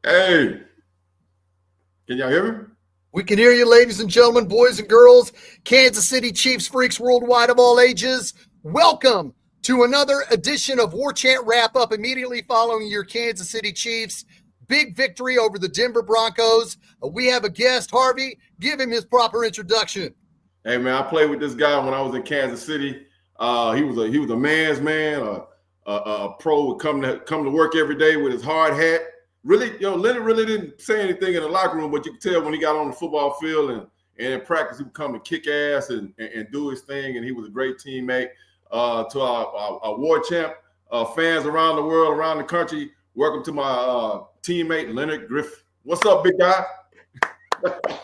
Hey, can y'all hear me? We can hear you, ladies and gentlemen, boys and girls, Kansas City Chiefs freaks worldwide of all ages. Welcome to another edition of War Chant Wrap-Up immediately following your Kansas City Chiefs big victory over the Denver Broncos. We have a guest, Harvey. Give him his proper introduction. Hey, man, I played with this guy when I was in Kansas City. He was a man's man, a pro, would come to work every day with his hard hat. Really, Leonard really didn't say anything in the locker room, but you could tell when he got on the football field and in practice, he would come and kick ass and do his thing, and he was a great teammate. To our war champ fans around the world, around the country, welcome to my teammate, Leonard Griffin. What's up, big guy?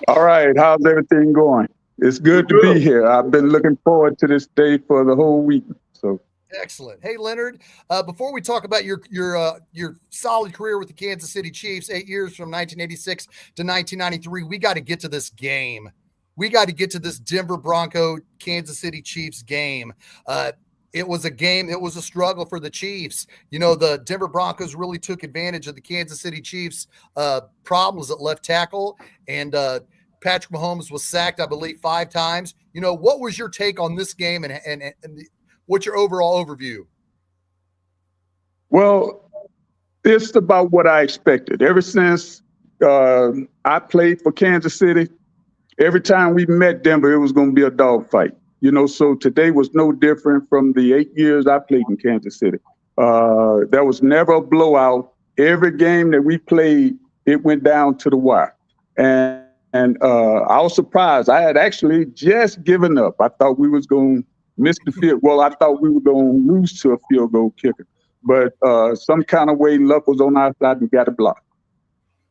All right, how's everything going? It's good to be here. I've been looking forward to this day for the whole week. So. Excellent. Hey, Leonard, before we talk about your solid career with the Kansas City Chiefs, 8 years from 1986 to 1993, we got to get to this game. We got to get to this Denver Bronco Kansas City Chiefs game. It was a game. It was a struggle for the Chiefs. The Denver Broncos really took advantage of the Kansas City Chiefs problems at left tackle, and Patrick Mahomes was sacked, I believe, 5 times. What was your take on this game and what's your overall overview? Well, it's about what I expected. Ever since I played for Kansas City, every time we met Denver, it was going to be a dogfight. So today was no different from the 8 years I played in Kansas City. There was never a blowout. Every game that we played, it went down to the wire. And I was surprised. I had actually just given up. I thought we was going to miss the field. Well, I thought we were going to lose to a field goal kicker. But some kind of way luck was on our side and got a block.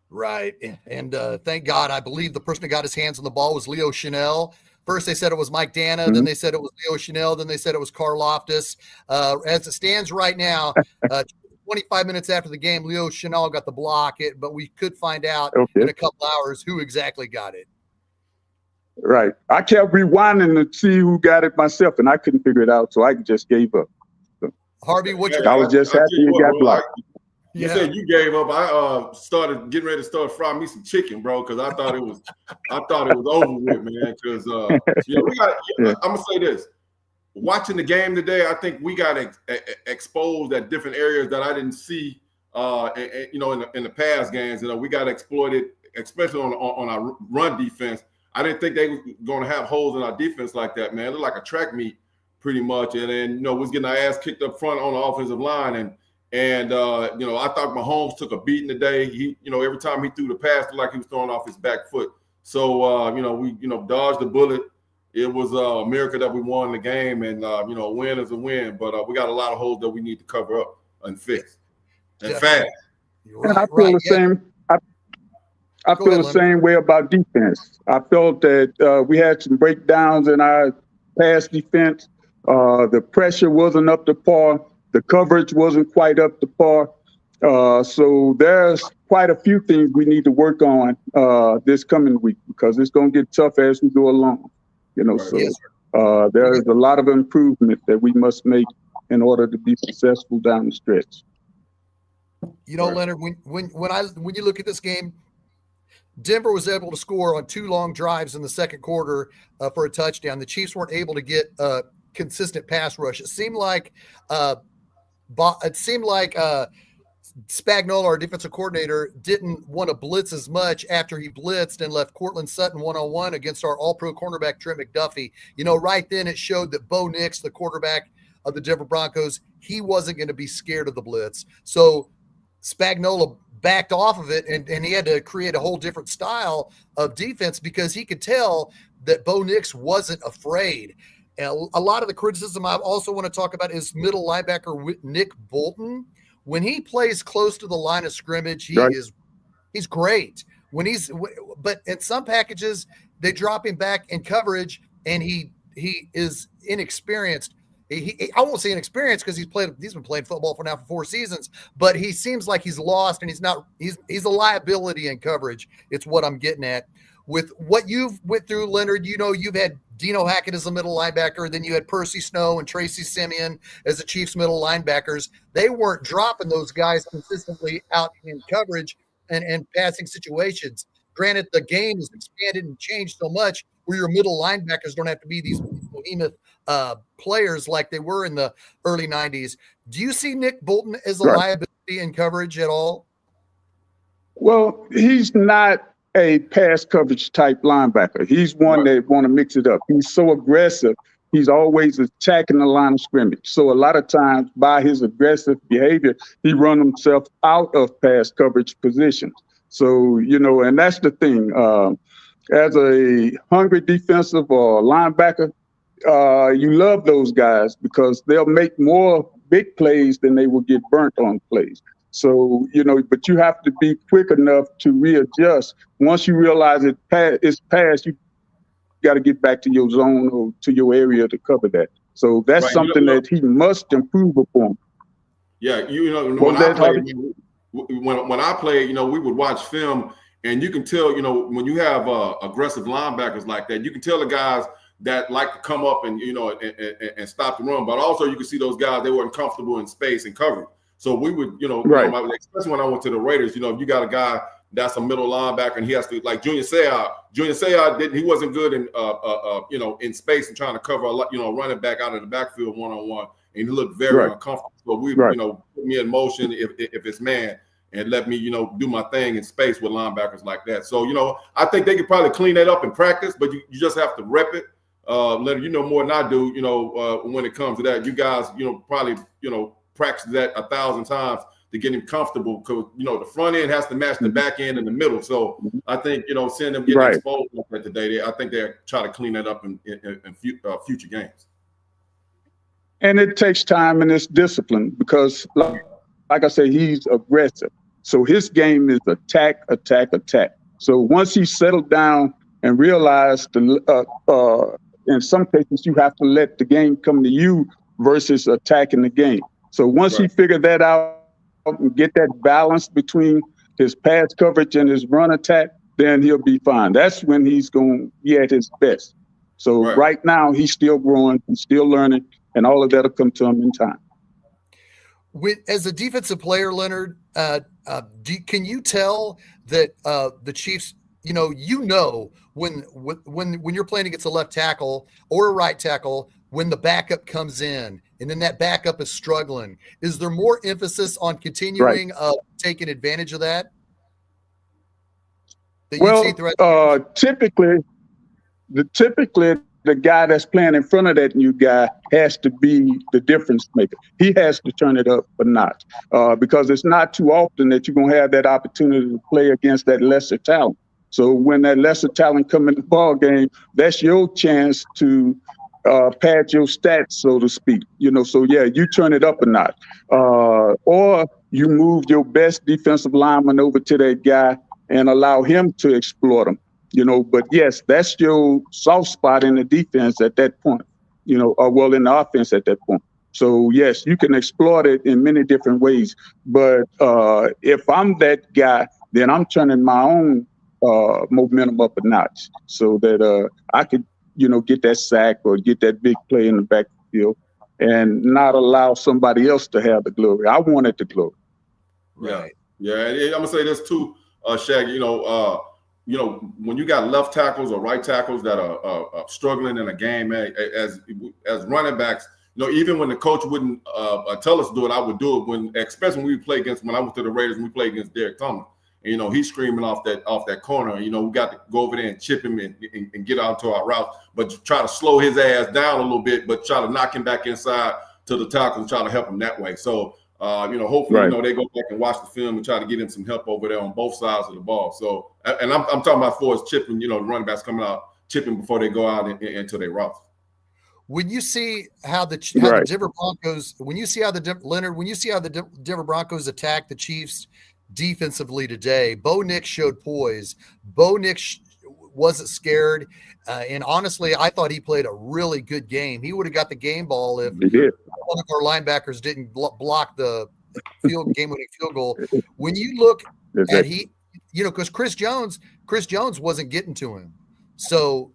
Right. And thank God, I believe the person who got his hands on the ball was Leo Chanel. First, they said it was Mike Dana. Then they said it was Leo Chanel. Then they said it was Carl Loftus. As it stands right now, 25 minutes after the game, Leo Chanel got the block. But we could find out in a couple hours who exactly got it. Right. I kept rewinding to see who got it myself, and I couldn't figure it out, so I just gave up. So, Harvey, I was just happy you got blocked. You said you gave up. I started getting ready to start frying me some chicken, bro, because I thought it was over with, man. Because I'm gonna say this: watching the game today, I think we got exposed at different areas that I didn't see. In the past games, we got exploited, especially on our run defense. I didn't think they were going to have holes in our defense like that, man. It looked like a track meet pretty much. And then, we was getting our ass kicked up front on the offensive line. And I thought Mahomes took a beating today. He, every time he threw the pass, it looked like he was throwing off his back foot. So, we dodged the bullet. It was a miracle that we won the game. And, a win is a win. But we got a lot of holes that we need to cover up and fix. And fast. And I feel the same. I feel the same way about defense. I felt that we had some breakdowns in our pass defense. The pressure wasn't up to par. The coverage wasn't quite up to par. So there's quite a few things we need to work on this coming week because it's going to get tough as we go along. So there is a lot of improvement that we must make in order to be successful down the stretch. Leonard, when you look at this game, Denver was able to score on 2 long drives in the second quarter for a touchdown. The Chiefs weren't able to get a consistent pass rush. It seemed like Spagnuolo, our defensive coordinator, didn't want to blitz as much after he blitzed and left Cortland Sutton one-on-one against our all-pro cornerback Trent McDuffie. Right then it showed that Bo Nix, the quarterback of the Denver Broncos, he wasn't going to be scared of the blitz. So Spagnuolo backed off of it, and he had to create a whole different style of defense because he could tell that Bo Nix wasn't afraid. a lot of the criticism I also want to talk about is middle linebacker Nick Bolton. When he plays close to the line of scrimmage, he's great. But in some packages, they drop him back in coverage, and he is inexperienced. I won't say inexperienced because he's been playing football for 4 seasons, but he seems like he's lost, and he's a liability in coverage. It's what I'm getting at. With what you've went through, Leonard, you've had Dino Hackett as a middle linebacker, then you had Percy Snow and Tracy Simeon as the Chiefs middle linebackers. They weren't dropping those guys consistently out in coverage and passing situations. Granted, the game has expanded and changed so much where your middle linebackers don't have to be these behemoth players like they were in the early 90s. Do you see Nick Bolton as a liability in coverage at all? Well, he's not a pass coverage type linebacker. He's one that want to mix it up. He's so aggressive. He's always attacking the line of scrimmage. So a lot of times by his aggressive behavior, he run himself out of pass coverage positions. So, and that's the thing. As a hungry defensive or linebacker, you love those guys because they'll make more big plays than they will get burnt on plays. So, but you have to be quick enough to readjust. Once you realize it's past, you got to get back to your zone or to your area to cover that. So that's something that he must improve upon. Yeah, when I played, we would watch film, and you can tell, when you have aggressive linebackers like that, you can tell the guys that like to come up and and stop the run, but also you can see those guys, they weren't comfortable in space and coverage. So we would, especially when I went to the Raiders, if you got a guy that's a middle linebacker and he has to, like Junior Seau, he wasn't good in in space and trying to cover a lot, running back out of the backfield one-on-one, and he looked very uncomfortable. So we put me in motion if it's man, and let me do my thing in space with linebackers like that. So I think they could probably clean that up in practice, but you just have to rep it. Leonard, more than I do, when it comes to that. You guys, probably practice that 1,000 times to get him comfortable, because the front end has to match the back end in the middle. So I think seeing them get exposed like that today, I think they'll try to clean that up in future games. And it takes time and it's discipline because, like I say, he's aggressive. So his game is attack, attack, attack. So once he settled down and realized in some cases you have to let the game come to you versus attacking the game. So once he figured that out and get that balance between his pass coverage and his run attack, then he'll be fine. That's when he's going to be at his best. So right now he's still growing, he's still learning, and all of that will come to him in time. As a defensive player, Leonard, can you tell that the Chiefs, when you're playing against a left tackle or a right tackle, when the backup comes in and then that backup is struggling, is there more emphasis on continuing taking advantage of that? Typically the guy that's playing in front of that new guy has to be the difference maker. He has to turn it up a notch because it's not too often that you're going to have that opportunity to play against that lesser talent. So when that lesser talent come in the ball game, that's your chance to pad your stats, so to speak. So you turn it up a notch, or you move your best defensive lineman over to that guy and allow him to exploit him. But yes, that's your soft spot in the defense at that point. In the offense at that point. So yes, you can exploit it in many different ways. But if I'm that guy, then I'm turning my own momentum up a notch so that I could, get that sack or get that big play in the backfield and not allow somebody else to have the glory. I wanted the glory. Right. Yeah. I'm gonna say this too, Shaggy. When you got left tackles or right tackles that are struggling in a game, as running backs, even when the coach wouldn't tell us to do it, I would do it especially when I went to the Raiders and we played against Derek Tomlin. And, he's screaming off that corner. We got to go over there and chip him and get out to our route, but try to slow his ass down a little bit, but try to knock him back inside to the tackle and try to help him that way. So, hopefully, they go back and watch the film and try to get him some help over there on both sides of the ball. So, and I'm talking about for chipping, the running backs coming out, chipping before they go out into their routes. when you see how the Denver Broncos, when you see how the Denver Broncos attack the Chiefs defensively today, Bo Nix showed poise. Bo Nix wasn't scared, and honestly, I thought he played a really good game. He would have got the game ball if one of our linebackers didn't block the game-winning field goal. When you look at because Chris Jones wasn't getting to him. So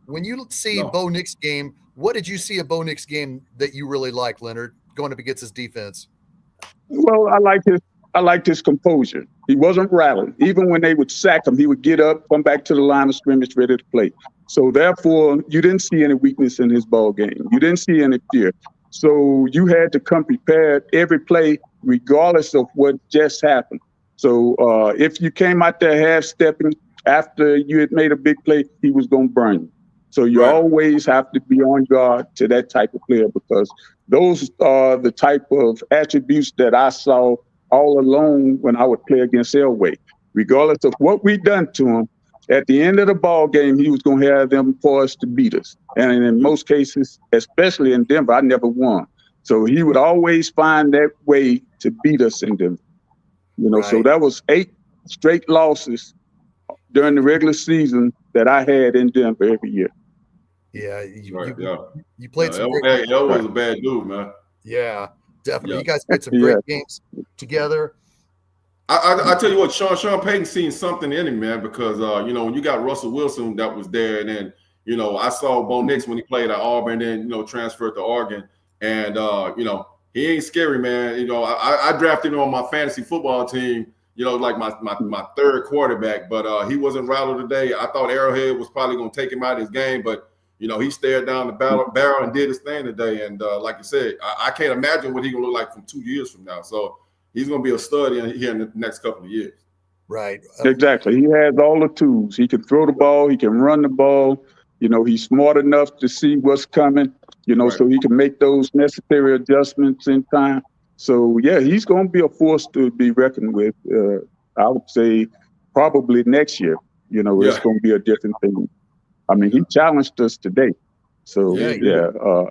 when you see Bo Nix game, what did you see a Bo Nix game that you really like, Leonard, going up against his defense? Well, I liked his composure. He wasn't rattling. Even when they would sack him, he would get up, come back to the line of scrimmage, ready to play. So therefore, you didn't see any weakness in his ball game. You didn't see any fear. So you had to come prepared every play, regardless of what just happened. So if you came out there half-stepping after you had made a big play, he was going to burn you. So you always have to be on guard to that type of player, because those are the type of attributes that I saw all along when I would play against Elway. Regardless of what we done to him, at the end of the ball game, he was going to have them poised to beat us. And in most cases, especially in Denver, I never won. So he would always find that way to beat us in Denver. So that was 8 straight losses during the regular season that I had in Denver every year. Yeah, you played some great games. Elway was a bad dude, man. Yeah, definitely. You guys played some great games together. I tell you what, Sean Payton seen something in him, man, because when you got Russell Wilson that was there, and then I saw Bo Nix when he played at Auburn, and then transferred to Oregon, and he ain't scary, man. I drafted him on my fantasy football team, like my third quarterback, but he wasn't rattled today. I thought Arrowhead was probably going to take him out of his game, but he stared down the barrel and did his thing today. And like you said, I can't imagine what he's going to look like from 2 years from now. So he's going to be a stud here in the next couple of years. Right. Exactly. He has all the tools. He can throw the ball. He can run the ball. He's smart enough to see what's coming, so he can make those necessary adjustments in time. So, yeah, he's going to be a force to be reckoned with. I would say probably next year, it's going to be a different thing. I mean, he challenged us today. So,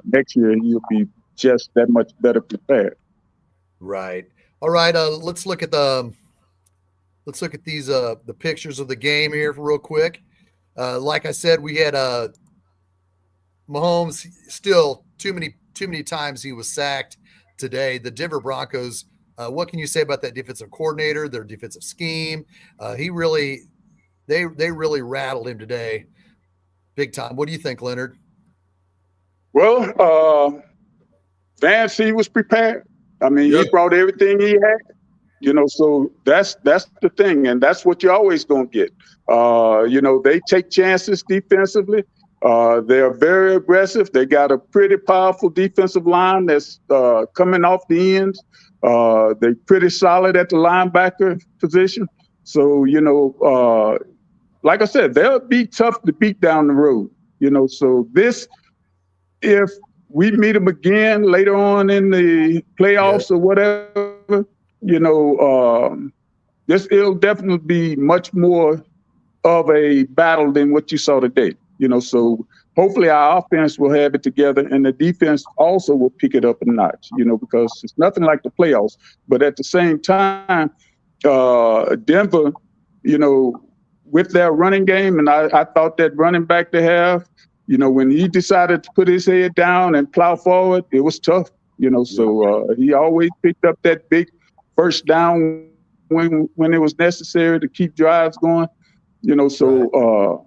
next year he'll be just that much better prepared. Right. All right. Let's look at these the pictures of the game here real quick. Like I said, we had Mahomes still too many times he was sacked today. The Denver Broncos, what can you say about that defensive coordinator, their defensive scheme? They really rattled him today big time. What do you think, Leonard? Well, Vance, he was prepared. I mean, he brought everything he had, so that's the thing. And that's what you're always going to get. They take chances defensively. They're very aggressive. They got a pretty powerful defensive line that's coming off the ends. They're pretty solid at the linebacker position. So, like I said, they'll be tough to beat down the road. So if we meet them again later on in the playoffs or whatever, it'll definitely be much more of a battle than what you saw today. So hopefully our offense will have it together, and the defense also will pick it up a notch, because it's nothing like the playoffs. But at the same time, Denver, with their running game, and I thought that running back they have, when he decided to put his head down and plow forward, it was tough, so he always picked up that big first down when it was necessary to keep drives going, so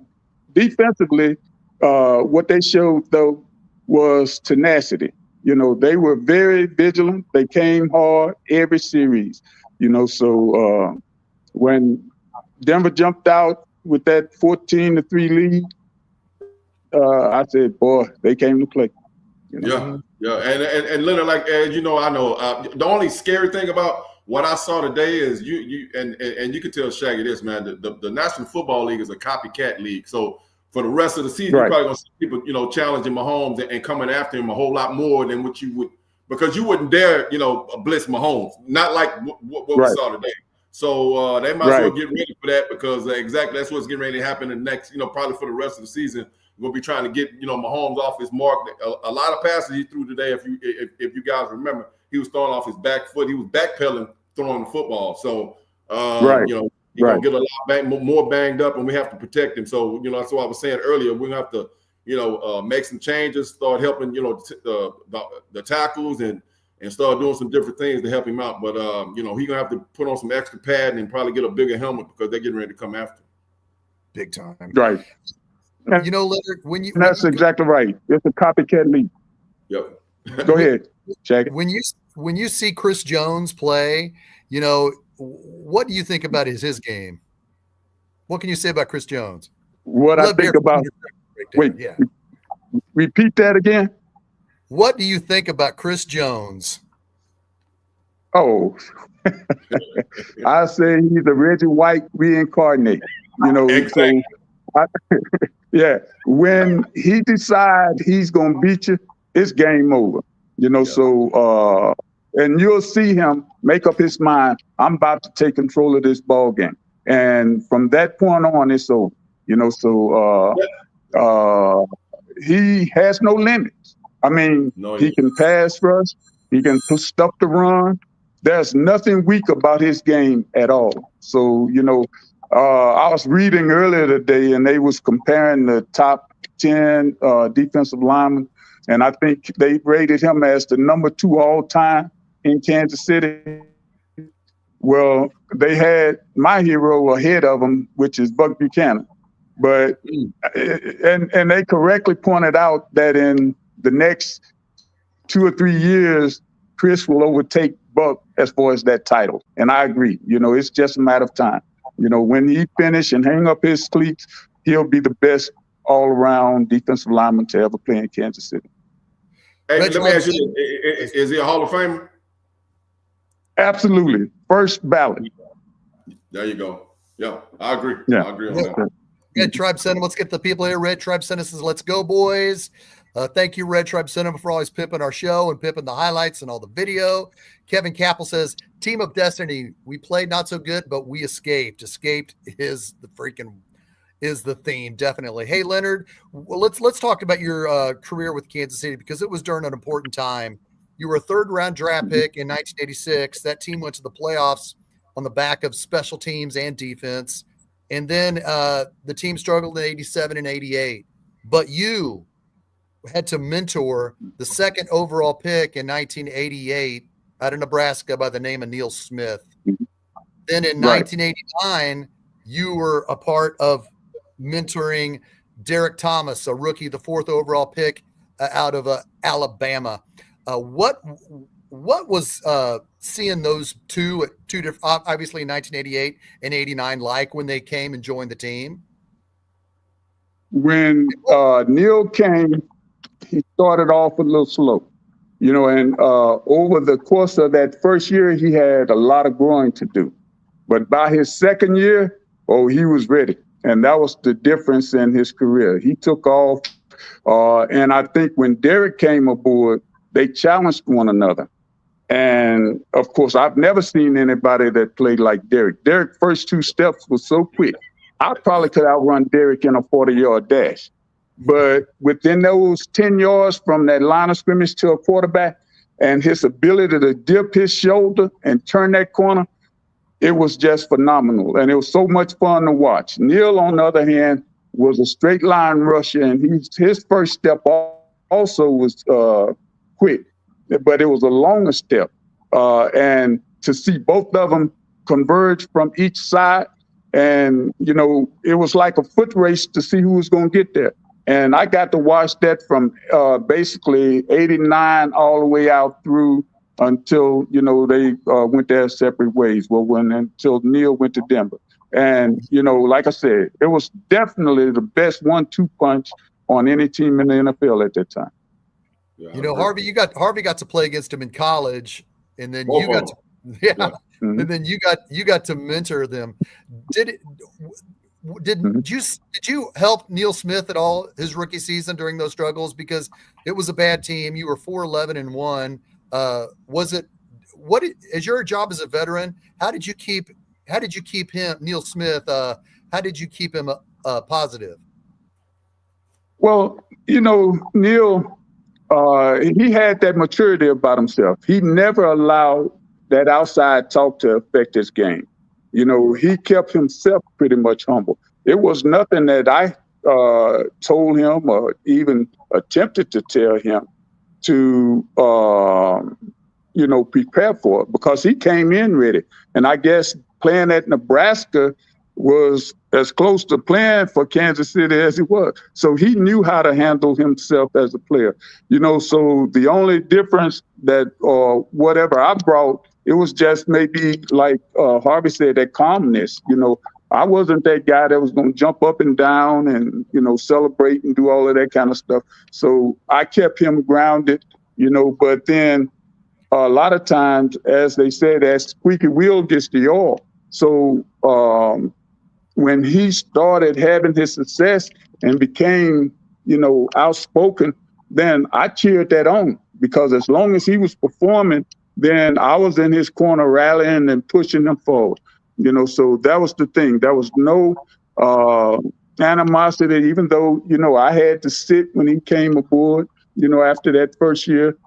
defensively, what they showed, though, was tenacity. They were very vigilant. They came hard every series, so when Denver jumped out with that 14-3 lead, I said, boy, they came to play. Yeah. And Leonard, like, as I know, the only scary thing about what I saw today is you can tell Shaggy this, man, the National Football League is a copycat league. So for the rest of the season, you're probably going to see people, challenging Mahomes and coming after him a whole lot more than what you would, because you wouldn't dare, blitz Mahomes, not like what we saw today. So they might as well get ready for that, because exactly that's what's getting ready to happen in the next, probably for the rest of the season. we're gonna be trying to get Mahomes off his mark. A lot of passes he threw today, if you guys remember, he was throwing off his back foot. He was backpedaling throwing the football. So Right. He's gonna get a lot more banged up, and we have to protect him. So that's what I was saying earlier. We're gonna have to make some changes, start helping the tackles, and start doing some different things to help him out. But he's gonna have to put on some extra padding and probably get a bigger helmet because they're getting ready to come after him. Big time. Right. Leonard, that's exactly right. It's a copycat league. Yep. Go ahead, Jack. When you see Chris Jones play, what do you think about his game? What can you say about Chris Jones? What I think about repeat that again. What do you think about Chris Jones? Oh, I say he's a Reggie White reincarnate. Exactly. Yeah. When he decides he's gonna beat you, it's game over. So and you'll see him make up his mind. I'm about to take control of this ball game, and from that point on, it's over. He has no limits. I mean, he can pass rush, he can stuff the run. There's nothing weak about his game at all. So I was reading earlier today, and they was comparing the top 10 defensive linemen, and I think they rated him as the number 2 all time in Kansas City. Well, they had my hero ahead of him, which is Buck Buchanan. But and they correctly pointed out that in the next 2 or 3 years, Chris will overtake Buck as far as that title. And I agree. It's just a matter of time. When he finish and hang up his cleats, he'll be the best all-around defensive lineman to ever play in Kansas City. Hey, let me ask you, is he a Hall of Famer? Absolutely. First ballot. There you go. Yeah, I agree. Yeah. I agree on that. Red Tribe Cinema. Let's get the people here. Red Tribe Cinema says, let's go, boys. Thank you, Red Tribe Cinema, for always pimping our show and pimping the highlights and all the video. Kevin Capel says, Team of Destiny. We played not so good, but we escaped. Escaped is the theme, definitely. Hey, Leonard, well, let's talk about your career with Kansas City, because it was during an important time. You were a 3rd-round draft pick in 1986. That team went to the playoffs on the back of special teams and defense. And then the team struggled in 87 and 88. But you had to mentor the 2nd overall pick in 1988 out of Nebraska by the name of Neil Smith. Then in 1989, you were a part of mentoring Derek Thomas, a rookie, the 4th overall pick out of Alabama. What was seeing those two different, obviously in 1988 and 89, like when they came and joined the team? When Neil came, he started off a little slow, and over the course of that first year, he had a lot of growing to do. But by his 2nd year, he was ready. And that was the difference in his career. He took off. And I think when Derek came aboard, they challenged one another. And of course, I've never seen anybody that played like Derek. Derek's first 2 steps was so quick. I probably could outrun Derek in a 40-yard dash. But within those 10 yards from that line of scrimmage to a quarterback, and his ability to dip his shoulder and turn that corner, it was just phenomenal. And it was so much fun to watch. Neil, on the other hand, was a straight line rusher, and his first step also was quick, but it was a longer step. And to see both of them converge from each side, and, it was like a foot race to see who was going to get there. And I got to watch that from basically 89 all the way out through until, they went their separate ways. Until Neil went to Denver. And, like I said, it was definitely the best 1-2 punch on any team in the NFL at that time. Yeah, Harvey got to play against him in college, and then and then you got to mentor them. Did you help Neil Smith at all his rookie season during those struggles? Because it was a bad team. You were 4-11-1. As your job as a veteran, how did you keep him, Neil Smith? How did you keep him positive? Well, Neil, he had that maturity about himself. He never allowed that outside talk to affect his game. He kept himself pretty much humble. It was nothing that I told him or even attempted to tell him to, prepare for it, because he came in ready. And I guess playing at Nebraska was as close to playing for Kansas City as he was. So he knew how to handle himself as a player. So the only difference that, or whatever I brought, it was just maybe like Harvey said, that calmness. I wasn't that guy that was going to jump up and down and, celebrate and do all of that kind of stuff. So I kept him grounded, but then a lot of times, as they say, that squeaky wheel gets the oil. So when he started having his success and became, outspoken, then I cheered that on, because as long as he was performing, then I was in his corner rallying and pushing him forward. So that was the thing. There was no animosity, even though, I had to sit when he came aboard, after that first year.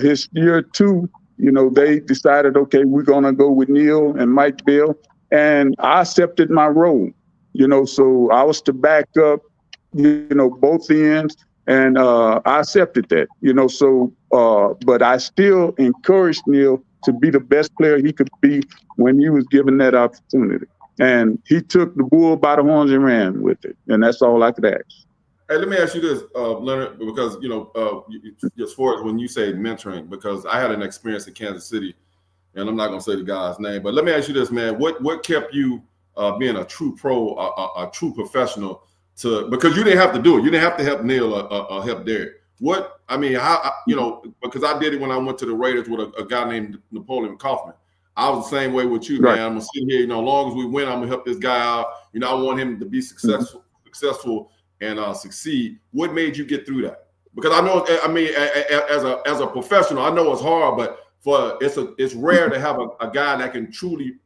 His year two, they decided, okay, we're going to go with Neil and Mike Bill. And I accepted my role, so I was to back up, both ends. And I accepted that, but I still encouraged Neil to be the best player he could be when he was given that opportunity. And he took the bull by the horns and ran with it. And that's all I could ask. Hey, let me ask you this, Leonard, because, as far as when you say mentoring, because I had an experience in Kansas City, and I'm not going to say the guy's name, but let me ask you this, man. What kept you being a true pro, a true professional, because you didn't have to do it. You didn't have to help Neil or help Derek. Because I did it when I went to the Raiders with a guy named Napoleon Kaufman. I was the same way with you, right, man. I'm going to sit here, as long as we win, I'm going to help this guy out. I want him to be successful and succeed. What made you get through that? Because I know, as a professional, I know it's hard, but it's rare to have a guy that can truly,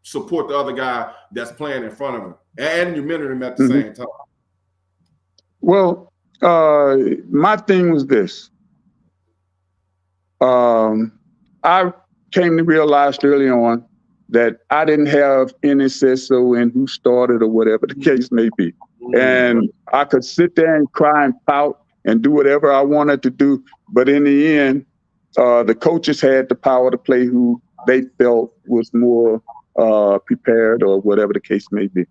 support the other guy that's playing in front of him, and you mentor him at the same time. Well, my thing was this. I came to realize early on that I didn't have any say-so in who started or whatever the case may be. And I could sit there and cry and pout and do whatever I wanted to do. But in the end, the coaches had the power to play who they felt was more prepared or whatever the case may be.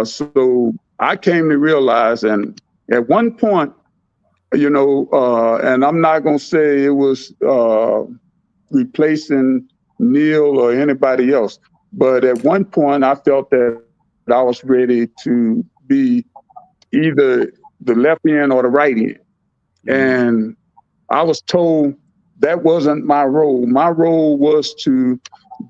So I came to realize, and at one point, and I'm not going to say it was replacing Neil or anybody else, but at one point I felt that I was ready to be either the left end or the right end. And I was told that wasn't my role. My role was to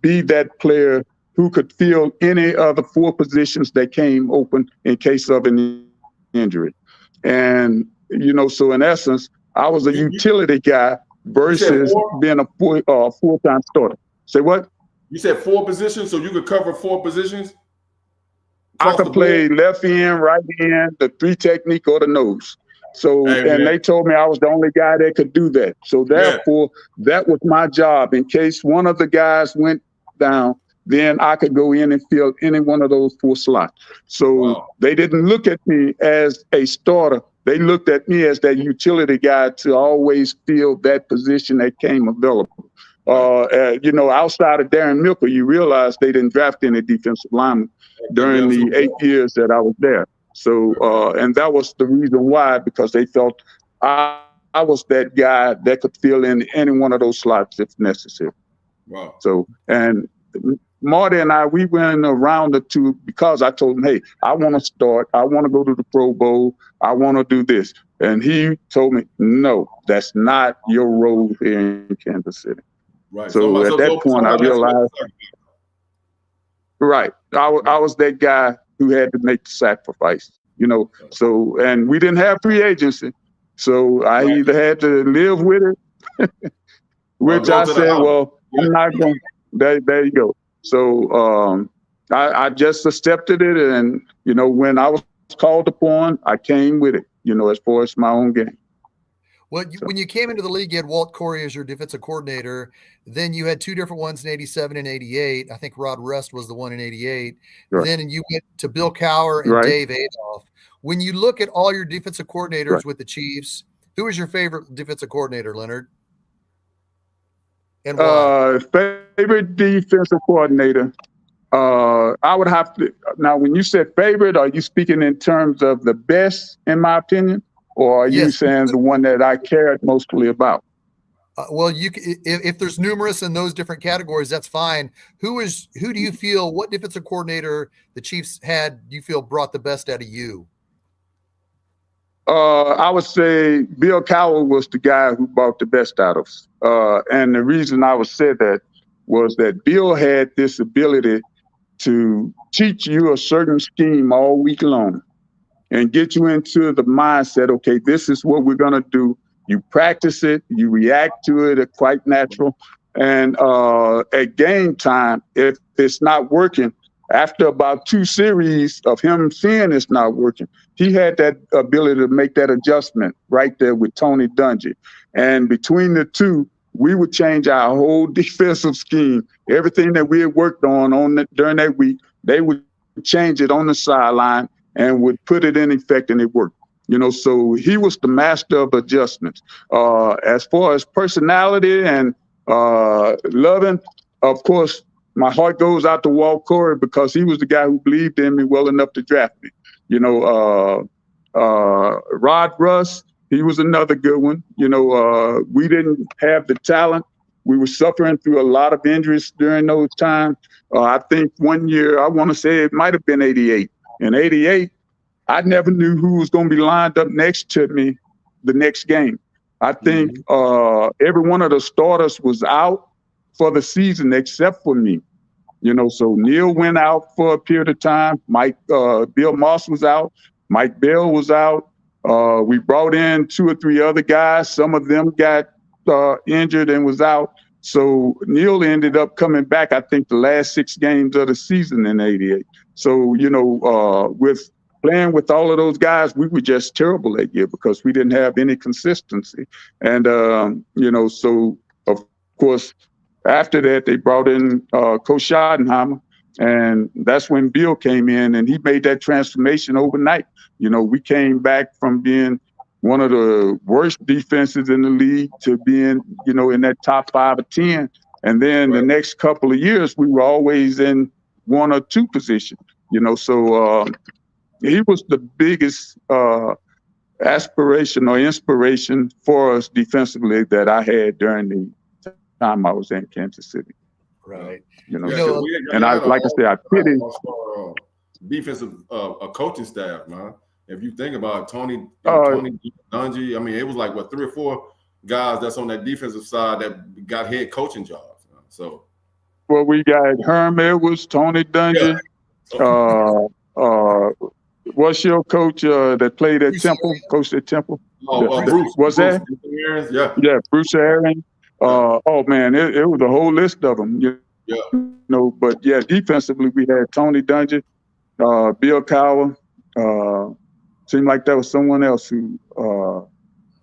be that player who could fill any of the 4 positions that came open in case of an injury. And, so in essence, I was a utility guy versus being a full-time starter. Say what? You said 4 positions, so you could cover 4 positions? I could play left end, right end, the 3 technique, or the nose. So, and they told me I was the only guy that could do that. So therefore, that was my job. In case one of the guys went down, then I could go in and fill any one of those 4 slots. So they didn't look at me as a starter. They looked at me as that utility guy to always fill that position that came available. Outside of Darren Milker, you realize they didn't draft any defensive linemen during the 8 years that I was there. So, and that was the reason why, because they felt I was that guy that could fill in any one of those slots if necessary. Wow. So, and Marty and I, we went around the 2 because I told him, hey, I want to start. I want to go to the Pro Bowl. I want to do this. And he told me, no, that's not your role here in Kansas City. Right. So at that point, I realized, right, I was that guy who had to make the sacrifice, So, and we didn't have free agency. So I either had to live with it, which I said, well, I'm not going to, there you go. So I just accepted it. And, when I was called upon, I came with it, as far as my own game. Well, when you came into the league, you had Walt Corey as your defensive coordinator. Then you had two different ones in 87 and 88. I think Rod Rust was the one in 88. Right. Then you went to Bill Cowher and Dave Adolph. When you look at all your defensive coordinators with the Chiefs, who is your favorite defensive coordinator, Leonard? And why? Favorite defensive coordinator. I would have to, now when you said favorite, are you speaking in terms of the best, in my opinion? Or are you saying the one that I cared mostly about? Well, if there's numerous in those different categories, that's fine. Who do you feel, what defensive coordinator the Chiefs had, you feel brought the best out of you? I would say Bill Cowher was the guy who brought the best out of us. And the reason I would say that was that Bill had this ability to teach you a certain scheme all week long and get you into the mindset, okay, this is what we're going to do. You practice it, you react to it, it's quite natural. And at game time, if it's not working, after about 2 series of him seeing it's not working, he had that ability to make that adjustment right there with Tony Dungy. And between the two, we would change our whole defensive scheme. Everything that we had worked on during that week, they would change it on the sideline and would put it in effect, and it worked. So he was the master of adjustments. As far as personality and loving, of course, my heart goes out to Walt Corey because he was the guy who believed in me well enough to draft me. Rod Russ, he was another good one. We didn't have the talent. We were suffering through a lot of injuries during those times. I think one year, I want to say it might have been 88. In 88, I never knew who was going to be lined up next to me the next game. I think every one of the starters was out for the season except for me. So Neil went out for a period of time. Bill Moss was out. Mike Bell was out. We brought in 2 or 3 other guys. Some of them got injured and was out. So Neil ended up coming back, I think, the last 6 games of the season in 88. So, with playing with all of those guys, we were just terrible that year because we didn't have any consistency. And, so, of course, after that, they brought in Coach Schottenheimer, and that's when Bill came in, and he made that transformation overnight. We came back from being one of the worst defenses in the league to being, in that top 5 or 10. And then the next couple of years, we were always in 1 or 2 positions, So he was the biggest aspiration or inspiration for us defensively that I had during the time I was in Kansas City. Right. And like I said, I pity defensive coaching staff, man. If you think about Tony Dungy, I mean, it was like 3 or 4 guys that's on that defensive side that got head coaching jobs. So, well, we got Herm Edwards, Tony Dungy. What's your coach that played at Temple? Coached at Temple? Bruce. Was that? Yeah, Bruce Aaron. Oh man, it was a whole list of them. But yeah, defensively we had Tony Dungy, Bill Cowher. Seemed like that was someone else who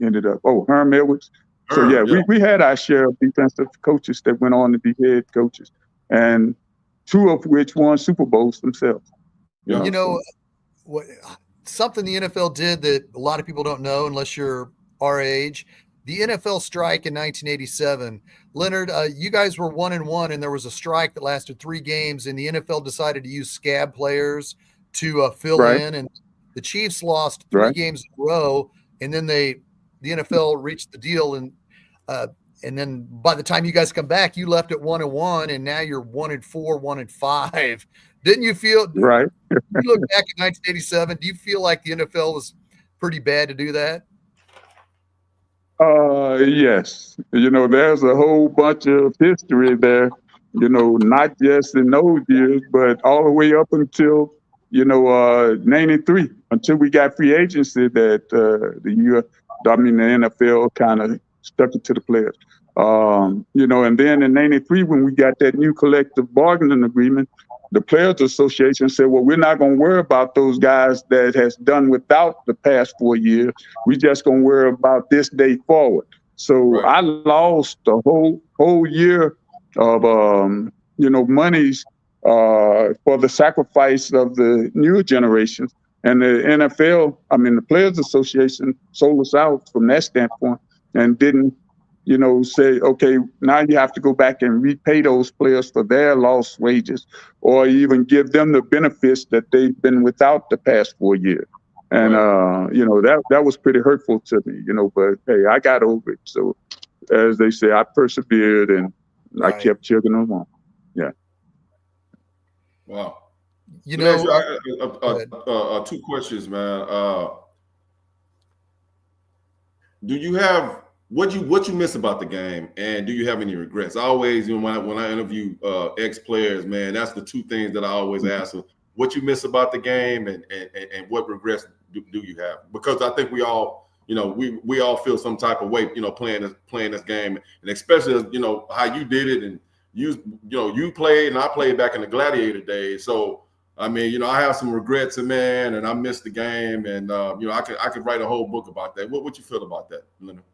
ended up. Herm Edwards. So yeah, we had our share of defensive coaches that went on to be head coaches, and 2 of which won Super Bowls themselves. Something the NFL did that a lot of people don't know unless you're our age. The NFL strike in 1987. Leonard, you guys were 1-1, and there was a strike that lasted 3 games, and the NFL decided to use scab players to fill in, and the Chiefs lost 3 games in a row, and then the NFL reached the deal, and then by the time you guys come back, you left at 1-1, and now you're 1-4, 1-5. Didn't you feel right? You look back at 1987. Do you feel like the NFL was pretty bad to do that? Yes. There's a whole bunch of history there. Not just in those years, but all the way up until 93, until we got free agency that the NFL kind of stuck it to the players. And then in 93, when we got that new collective bargaining agreement, the Players Association said, well, we're not going to worry about those guys that has done without the past 4 years. We just going to worry about this day forward. So I lost the whole year of, monies for the sacrifice of the newer generations. And the NFL, the Players Association sold us out from that standpoint and didn't, say, okay, now you have to go back and repay those players for their lost wages or even give them the benefits that they've been without the past 4 years. And, that was pretty hurtful to me, but hey, I got over it. So as they say, I persevered and I kept chugging along. Yeah. Wow. You know, 2 questions, man. Do you have what you miss about the game, and do you have any regrets? I always, when I interview ex-players, man, that's the 2 things that I always ask them: what you miss about the game, and what regrets do you have? Because I think we all, we all feel some type of way, playing this game, and especially how you did it, and you played and I played back in the gladiator days, so. I have some regrets, man, and I missed the game, and I could write a whole book about that. What you feel about that, Leonard?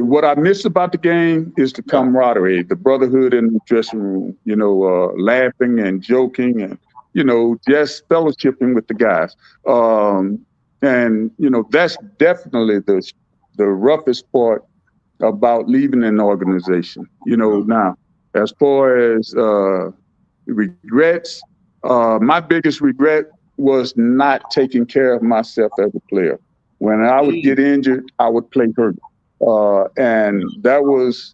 What I miss about the game is the camaraderie, the brotherhood in the dressing room. Laughing and joking, and just fellowshipping with the guys. And that's definitely the roughest part about leaving an organization. Now as far as regrets, my biggest regret was not taking care of myself as a player. When I would get injured, I would play hurt. And that was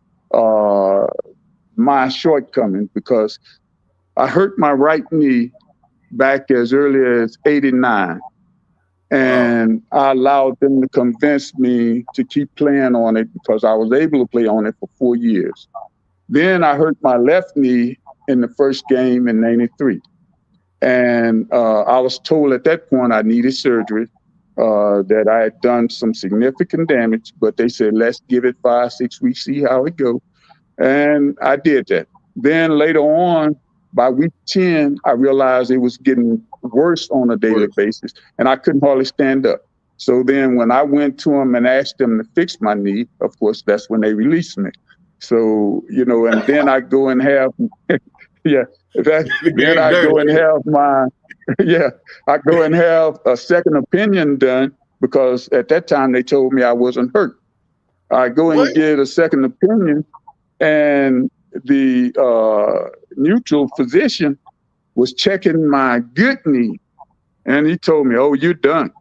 my shortcoming, because I hurt my right knee back as early as '89. And I allowed them to convince me to keep playing on it because I was able to play on it for 4 years. Then I hurt my left knee in the first game in '93. And I was told at that point I needed surgery, that I had done some significant damage, but they said, let's give it 5-6 weeks, see how it goes. And I did that. Then later on, by week 10, I realized it was getting worse on a daily basis, and I couldn't hardly stand up. So then when I went to them and asked them to fix my knee, of course, that's when they released me. So, and then I go and have, then I go and have I go and have a second opinion done, because at that time they told me I wasn't hurt. I go and get a second opinion, and the neutral physician was checking my good knee, and he told me, "Oh, you're done."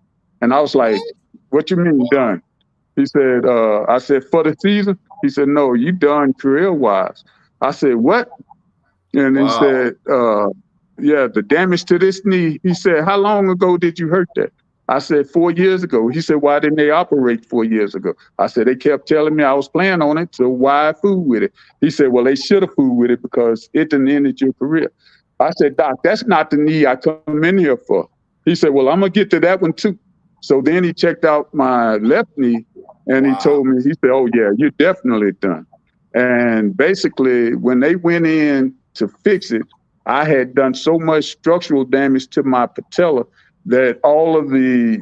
And I was like, "What you mean done?" He said, I said, "For the season?" He said, "No, you done career-wise." I said, "What?" And he said, the damage to this knee. He said, "How long ago did you hurt that?" I said, 4 years ago. He said, "Why didn't they operate 4 years ago?" I said, "They kept telling me I was playing on it, so why fool with it?" He said, "Well, they should have fooled with it because it done ended your career." I said, "Doc, that's not the knee I come in here for." He said, "Well, I'm going to get to that one too." So then he checked out my left knee, and he told me, he said, "Oh, yeah, you're definitely done." And basically, when they went in to fix it, I had done so much structural damage to my patella that all of the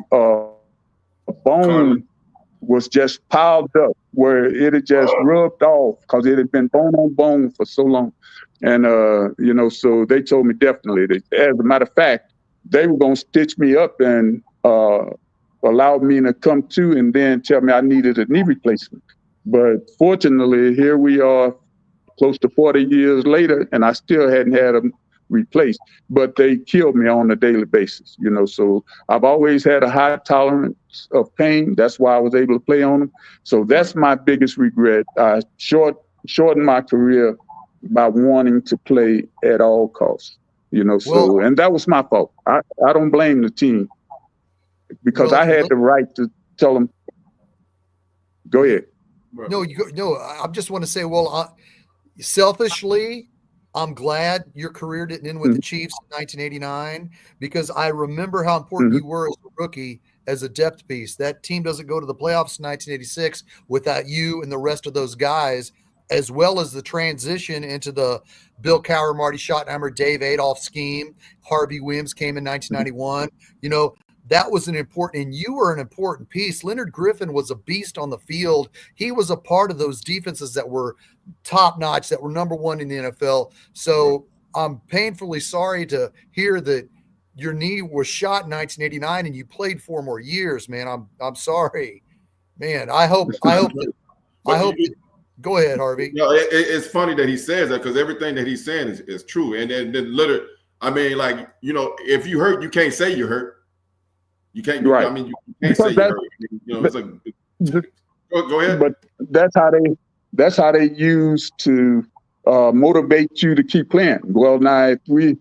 bone was just piled up, where it had just rubbed off because it had been bone on bone for so long. And, so they told me definitely that, as a matter of fact, they were going to stitch me up and allow me to come to and then tell me I needed a knee replacement. But fortunately, here we are close to 40 years later, and I still hadn't had them replaced. But they killed me on a daily basis, so I've always had a high tolerance of pain. That's why I was able to play on them. So that's my biggest regret. I shortened my career by wanting to play at all costs, and that was my fault. I don't blame the team, because I had the right to tell them, go ahead. No, I just want to say, selfishly, I'm glad your career didn't end with the Chiefs in 1989, because I remember how important you were as a rookie, as a depth piece. That team doesn't go to the playoffs in 1986 without you and the rest of those guys. as well as the transition into the Bill Cowher, Marty Schottenheimer, Dave Adolph scheme. Harvey Williams came in 1991. You know, that was an important, and you were an important piece. Leonard Griffin was a beast on the field. He was a part of those defenses that were top notch, that were number one in the NFL. So I'm painfully sorry to hear that your knee was shot in 1989 and you played 4 more years, man. I'm sorry, man. I hope go ahead, Harvey. You know, it's funny that he says that, because everything that he's saying is true. And then literally, I mean, like, you know, if you hurt, you can't say you hurt. You can't. Right. I mean, you can't say you hurt. You know, it's like, go ahead. But that's how they use to motivate you to keep playing. Well, now if you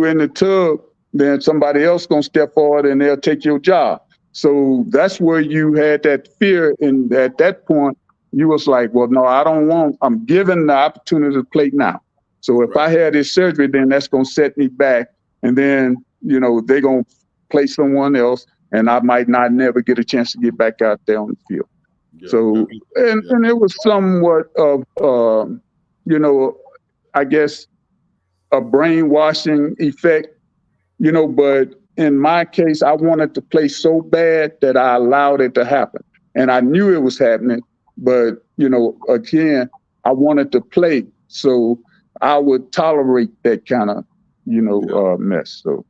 in the tub, then somebody else gonna step forward and they'll take your job. So that's where you had that fear, and at that point you was like, well, no, I'm given the opportunity to play now. So if I had this surgery, then that's gonna set me back, and then, you know, they're gonna play someone else, and I might not never get a chance to get back out there on the field. Yeah. So, and it was somewhat of, you know, I guess a brainwashing effect, you know, but in my case, I wanted to play so bad that I allowed it to happen. And I knew it was happening, but, you know, again, I wanted to play, so I would tolerate that kind of, you know, mess. So,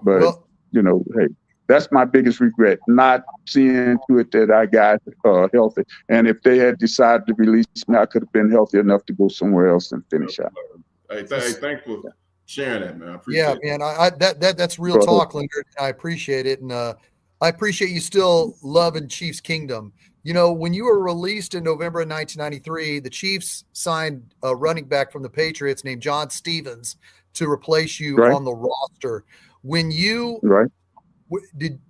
but, you know, hey, that's my biggest regret, not seeing to it that I got healthy. And if they had decided to release me, I could have been healthy enough to go somewhere else and finish out. Hey, thanks for sharing that, man. I appreciate it. Man, that's real talk, Leonard. I appreciate it, and I appreciate you still loving Chiefs Kingdom. You know, when you were released in November of 1993, the Chiefs signed a running back from the Patriots named John Stevens to replace you on the roster. When you did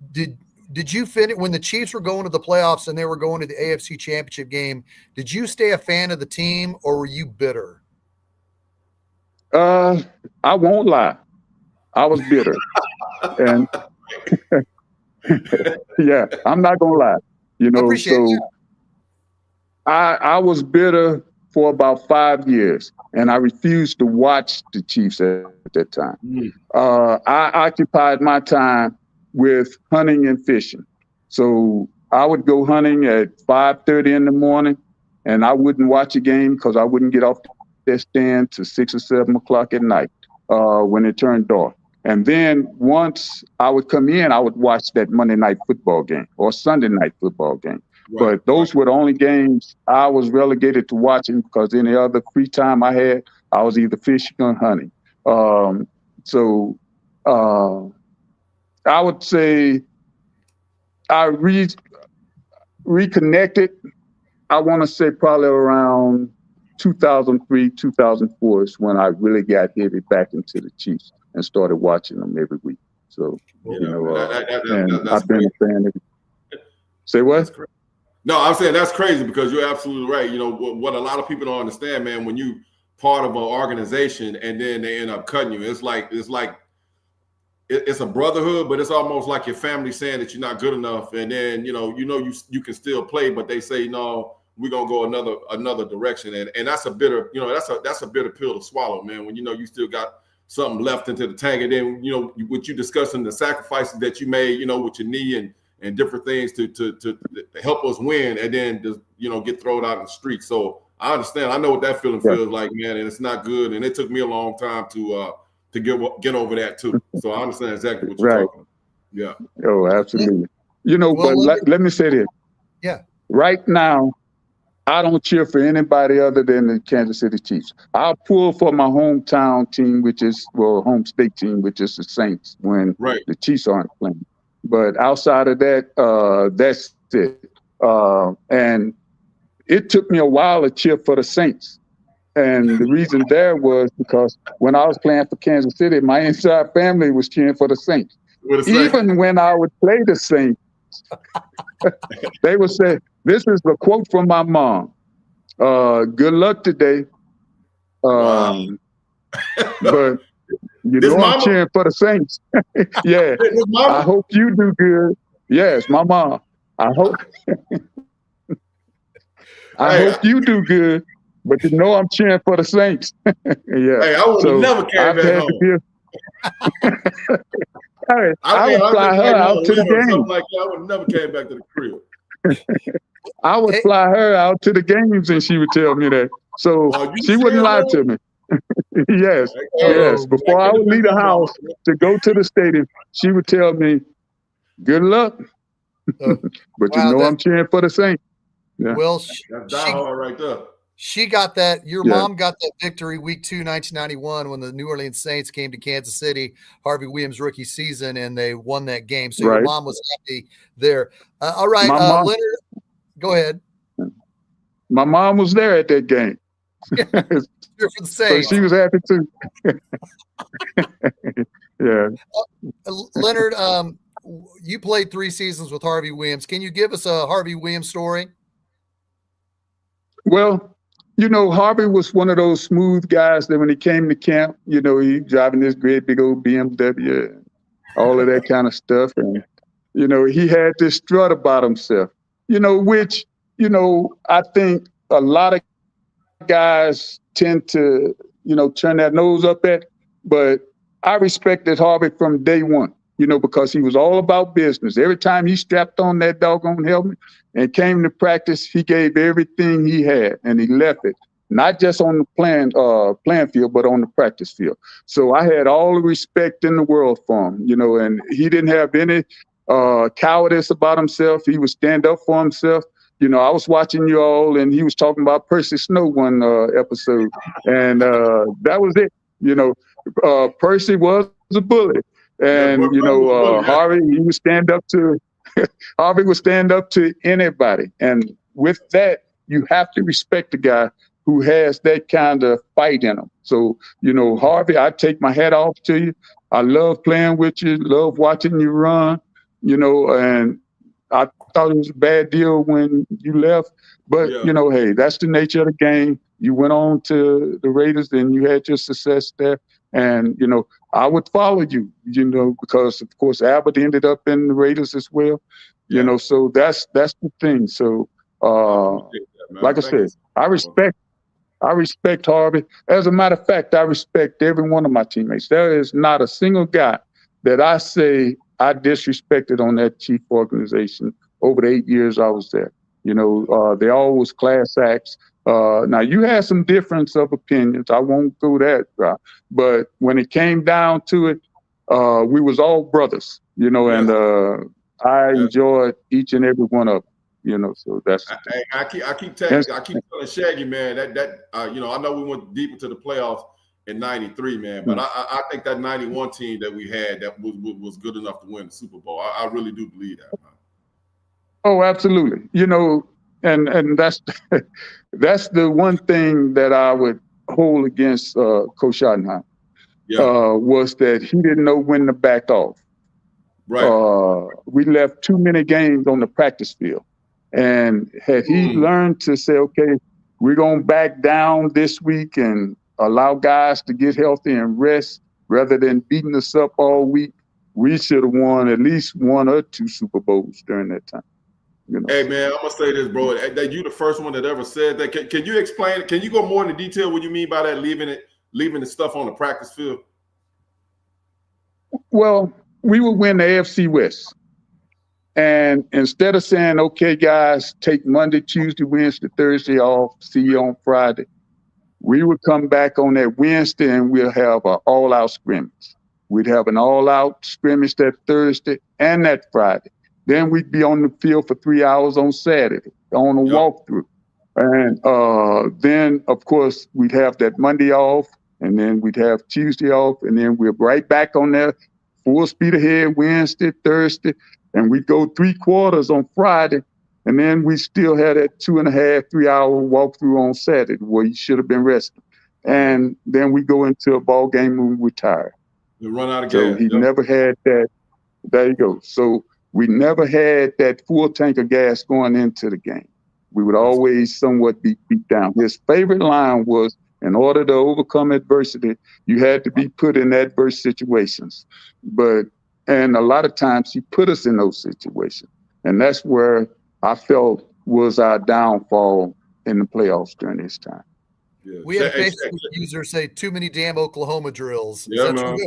you finish when the Chiefs were going to the playoffs and they were going to the AFC Championship game? Did you stay a fan of the team, or were you bitter? I won't lie, I was bitter, and yeah, I'm not gonna lie. You know, I was bitter for about 5 years, and I refused to watch the Chiefs at that time. I occupied my time with hunting and fishing. So I would go hunting at 5:30 in the morning, and I wouldn't watch a game because I wouldn't get off that stand to 6 or 7 o'clock at night when it turned dark. And then once I would come in, I would watch that Monday night football game or Sunday night football game. But those were the only games I was relegated to watching, because any other free time I had, I was either fishing or hunting. I would say I reconnected, I want to say probably around 2003, 2004 is when I really got heavy back into the Chiefs and started watching them every week. So, you know, I've been a fan of it. Say what? No, I'm saying that's crazy, because you're absolutely right. You know, what a lot of people don't understand, man, when you part of an organization and then they end up cutting you, it's a brotherhood, but it's almost like your family saying that you're not good enough. And then, you can still play, but they say, no, we're going to go another direction. And that's a bitter, that's a bitter pill to swallow, man, when, you still got something left into the tank. And then, what you discussing, the sacrifices that you made, with your knee and different things to help us win, and then just, get thrown out in the street. So I understand. I know what that feeling feels like, man, and it's not good. And it took me a long time to get over that too. So I understand exactly what you're talking about. Yeah. Oh, absolutely. Let me say this. Yeah. Right now, I don't cheer for anybody other than the Kansas City Chiefs. I'll pull for my hometown team, home state team, which is the Saints, when the Chiefs aren't playing. But outside of that, that's it. And it took me a while to cheer for the Saints. And the reason there was because when I was playing for Kansas City, my entire family was cheering for the Saints. Even when I would play the Saints, they would say, this is a quote from my mom, good luck today. But I'm cheering for the Saints. Yeah, I hope you do good. Yes, my mom. I hope. I hope you do good, but you know I'm cheering for the Saints. Yeah. Hey, I would have never came back home. I would fly her out to the game. Like that. I would never came back to the crib. I would fly her out to the games, and she would tell me that. So she wouldn't lie to me. Yes. Before I would leave the house to go to the stadium, she would tell me, "Good luck." But you know I'm cheering for the Saints. Yeah. Well, that's diehard right there. She got that. Your mom got that victory week 2, 1991, when the New Orleans Saints came to Kansas City, Harvey Williams' rookie season, and they won that game. So your mom was happy there. All right, Leonard, go ahead. My mom was there at that game. For the Saints. So she was happy too. Yeah. Leonard, you played 3 seasons with Harvey Williams. Can you give us a Harvey Williams story? Well, you know, Harvey was one of those smooth guys that when he came to camp, you know, he driving this great big old BMW, and all of that kind of stuff. And, you know, he had this strut about himself, you know, which, you know, I think a lot of guys tend to, you know, turn their nose up at. But I respected Harvey from day one, you know, because he was all about business. Every time he strapped on that doggone helmet and came to practice, he gave everything he had, and he left it, not just on the playing field, but on the practice field. So I had all the respect in the world for him, you know, and he didn't have any cowardice about himself. He would stand up for himself. You know, I was watching you all, and he was talking about Percy Snow one episode, and that was it. You know, Percy was a bully, and you know, Harvey, he would stand up to Harvey would stand up to anybody, and with that, you have to respect the guy who has that kind of fight in him. So, you know, Harvey, I take my hat off to you. I love playing with you, love watching you run. You know, and I thought it was a bad deal when you left, but you know, hey, that's the nature of the game. You went on to the Raiders, and you had your success there. And, you know, I would follow you, you know, because of course Albert ended up in the Raiders as well. You know, so that's the thing. So like I said, I respect Harvey. As a matter of fact, I respect every one of my teammates. There is not a single guy that I say I disrespected on that Chief organization over the 8 years I was there. You know, they all was class acts. Now, you had some difference of opinions. I won't go that route. But when it came down to it, we was all brothers, you know, and I enjoyed each and every one of them, you know, so that's I keep telling Shaggy, man, that you know, I know we went deep into the playoffs in '93, man, but I think that '91 team that we had that was good enough to win the Super Bowl. I really do believe that, man. Oh, absolutely. You know, and that's that's the one thing that I would hold against Coach Schottenheimer, was that he didn't know when to back off. Right. We left too many games on the practice field. And had he learned to say, okay, we're going to back down this week and allow guys to get healthy and rest rather than beating us up all week, we should have won at least 1 or 2 Super Bowls during that time. You know? Hey, man, I'm going to say this, bro. That you the first one that ever said that. Can you explain it? Can you go more into detail what you mean by that, leaving the stuff on the practice field? Well, we would win the AFC West. And instead of saying, okay, guys, take Monday, Tuesday, Wednesday, Thursday off, see you on Friday, we would come back on that Wednesday and we'll have an all-out scrimmage. We'd have an all-out scrimmage that Thursday and that Friday. Then we'd be on the field for 3 hours on Saturday on a walkthrough. And then, of course, we'd have that Monday off, and then we'd have Tuesday off, and then we're right back on there, full speed ahead Wednesday, Thursday, and we'd go 3 quarters on Friday, and then we still had that 2.5, 3 hour walkthrough on Saturday where you should have been resting. And then we go into a ball game when we're tired. You run out of gas. So he never had that. There you go. So we never had that full tank of gas going into the game. We would always somewhat be beat down. His favorite line was, in order to overcome adversity, you had to be put in adverse situations. And a lot of times he put us in those situations. And that's where I felt was our downfall in the playoffs during this time. Yeah. We had a Facebook user say too many damn Oklahoma drills. Yeah, man.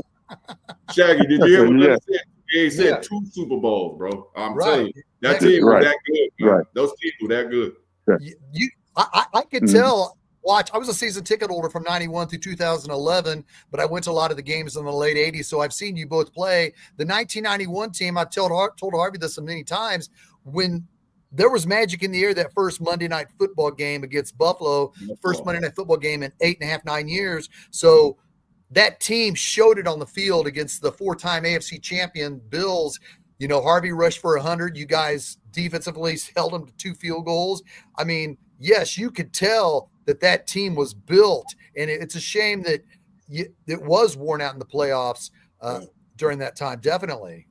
Shaggy, did you hear what they said? He said 2 Super Bowls, bro. I'm telling you, that team was that good. Man. Right. Those teams were that good. I could tell. Watch, I was a season ticket holder from 91 through 2011, but I went to a lot of the games in the late 80s, so I've seen you both play. The 1991 team, I've told Harvey this many times, when there was magic in the air that first Monday Night Football game against Buffalo, first Monday Night Football game in 8.5, 9 years. So that team showed it on the field against the 4-time AFC champion Bills. You know, Harvey rushed for 100. You guys defensively held them to 2 field goals. I mean, yes, you could tell that team was built, and it's a shame that it was worn out in the playoffs during that time. Definitely.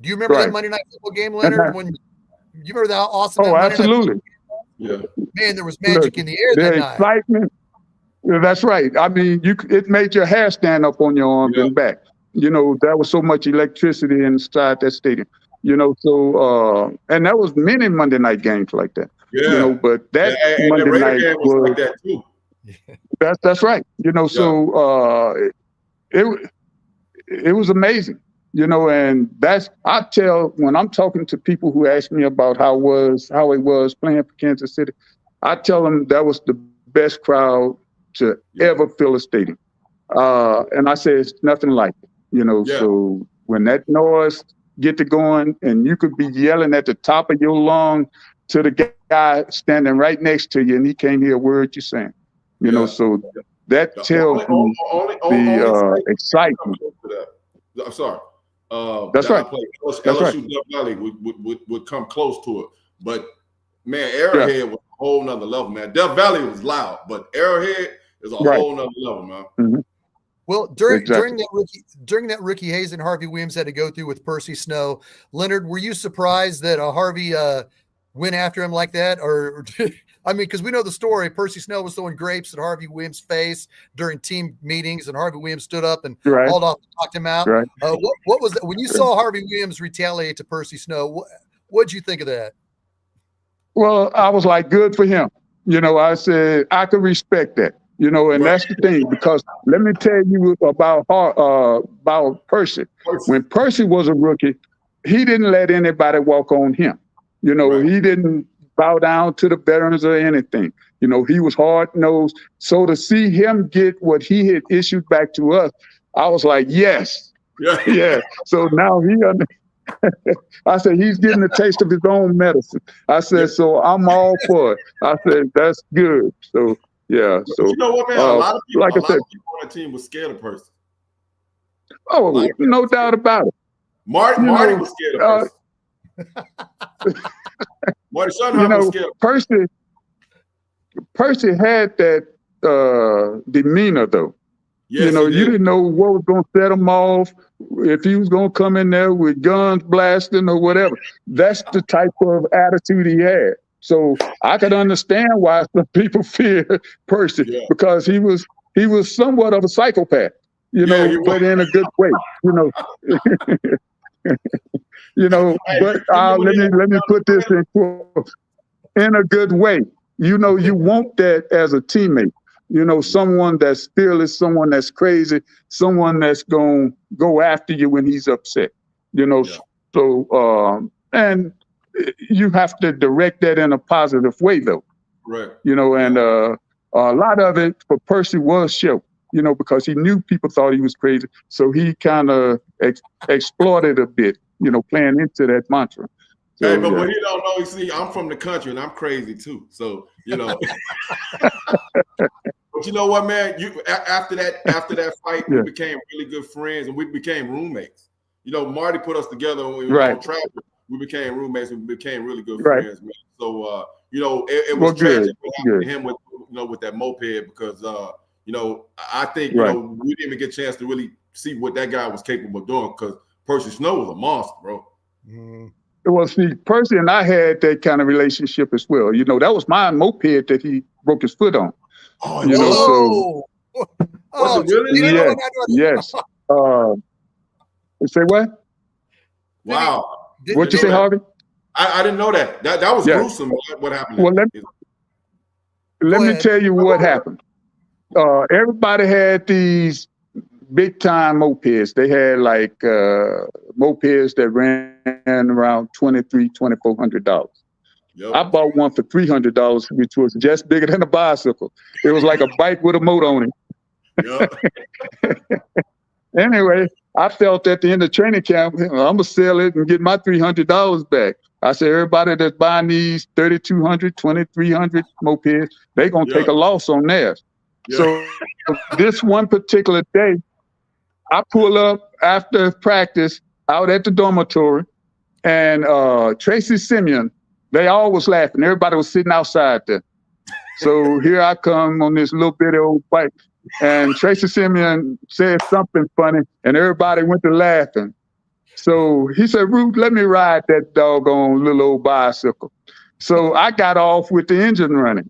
Do you remember that Monday Night Football game, Leonard? When you remember that awesome? Oh, absolutely. Yeah. Man, there was magic in the air that night. Excitement. That's right. I mean, it made your hair stand up on your arms and back. You know, there was so much electricity inside that stadium. You know, so and there was many Monday night games like that. Yeah. You know, but that Monday night was like that too. That's right. You know, so it was amazing. You know, and I tell when I'm talking to people who ask me about how it was playing for Kansas City, I tell them that was the best crowd to ever fill a stadium. And I say it's nothing like it. You know, so when that noise get to going and you could be yelling at the top of your lung to the guy standing right next to you and he can't hear a word you're saying. You know, so that tells me the excitement. I'm sorry. That's right. LSU Death Valley would come close to it. But, man, Arrowhead was a whole nother level, man. Death Valley was loud, but Arrowhead is a whole nother level, man. Mm-hmm. Well, during that rookie haze and Harvey Williams had to go through with Percy Snow, Leonard, were you surprised that Harvey went after him like that? Or I mean, because we know the story. Percy Snow was throwing grapes at Harvey Williams' face during team meetings, and Harvey Williams stood up and hauled off and talked him out. Right. What was that? When you saw Harvey Williams retaliate to Percy Snow, what did you think of that? Well, I was like, good for him. You know, I said I could respect that. You know, and that's the thing, because let me tell you about Percy. When Percy was a rookie, he didn't let anybody walk on him. You know, he didn't bow down to the veterans or anything. You know, he was hard-nosed. So to see him get what he had issued back to us, I was like, yes. Yeah. So now I said, he's getting a taste of his own medicine. I said, so I'm all for it. I said, that's good. So, yeah. So you know what, man? A lot of people, like I said, people on the team was scared of Percy. Oh, no doubt about it. Marty was scared of Percy. Marty Schottenheimer was scared of Percy had that demeanor, though. Yes, you know, you didn't know what was going to set him off, if he was going to come in there with guns blasting or whatever. That's the type of attitude he had. So I could understand why some people fear Percy, because he was somewhat of a psychopath, you know, but in a good way, you know. You know, but let me put this in quotes. In a good way. You know, you want that as a teammate. You know, someone that's fearless, someone that's crazy, someone that's going to go after you when he's upset. You know, so and you have to direct that in a positive way, though. Right. You know, and a lot of it for Percy was show, you know, because he knew people thought he was crazy. So he kind of exploited a bit, you know, playing into that mantra. So, hey, but what he don't know, you see, I'm from the country and I'm crazy too. So, you know. But you know what, man? After that fight, we became really good friends and we became roommates. You know, Marty put us together when we were on travel. We became roommates and we became really good friends, man. So, you know, it was tragic what happened to him with, you know, with that moped because, you know, I think, you know, we didn't even get a chance to really see what that guy was capable of doing because Percy Snow was a monster, bro. Well, see, Percy and I had that kind of relationship as well. You know, that was my moped that he broke his foot on. Oh, you know, so really? Yes. Say what? Wow. What'd you say, Harvey? I didn't know that. That was gruesome. What happened? Well, Let me tell you what happened. Everybody had these big time mopeds. They had like mopeds that ran around $2,300-$2,400. Yep. I bought one for $300, which was just bigger than a bicycle. It was like a bike with a motor on it. Yep. Anyway, I felt at the end of training camp, I'm gonna sell it and get my $300 back. I said, everybody that's buying these 3,200, 2,300 mopeds, they're gonna take a loss on theirs. Yeah. So this one particular day, I pull up after practice out at the dormitory, and Tracy Simeon, they all was laughing. Everybody was sitting outside there. So here I come on this little bitty old bike, and Tracy Simeon said something funny, and everybody went to laughing. So he said, Ruth, let me ride that doggone little old bicycle. So I got off with the engine running.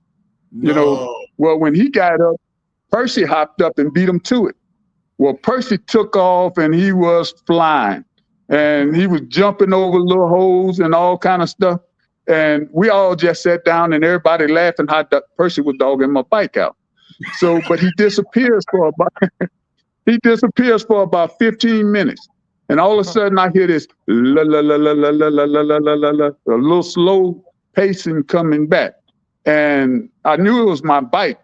You know, well, when he got up, Percy hopped up and beat him to it. Well, Percy took off and he was flying, and he was jumping over little holes and all kind of stuff. And we all just sat down and everybody laughing how Percy was dogging my bike out. So, but he disappears for about 15 minutes. And all of a sudden I hear this la la la la la la la la la la la, a little slow pacing coming back. And I knew it was my bike.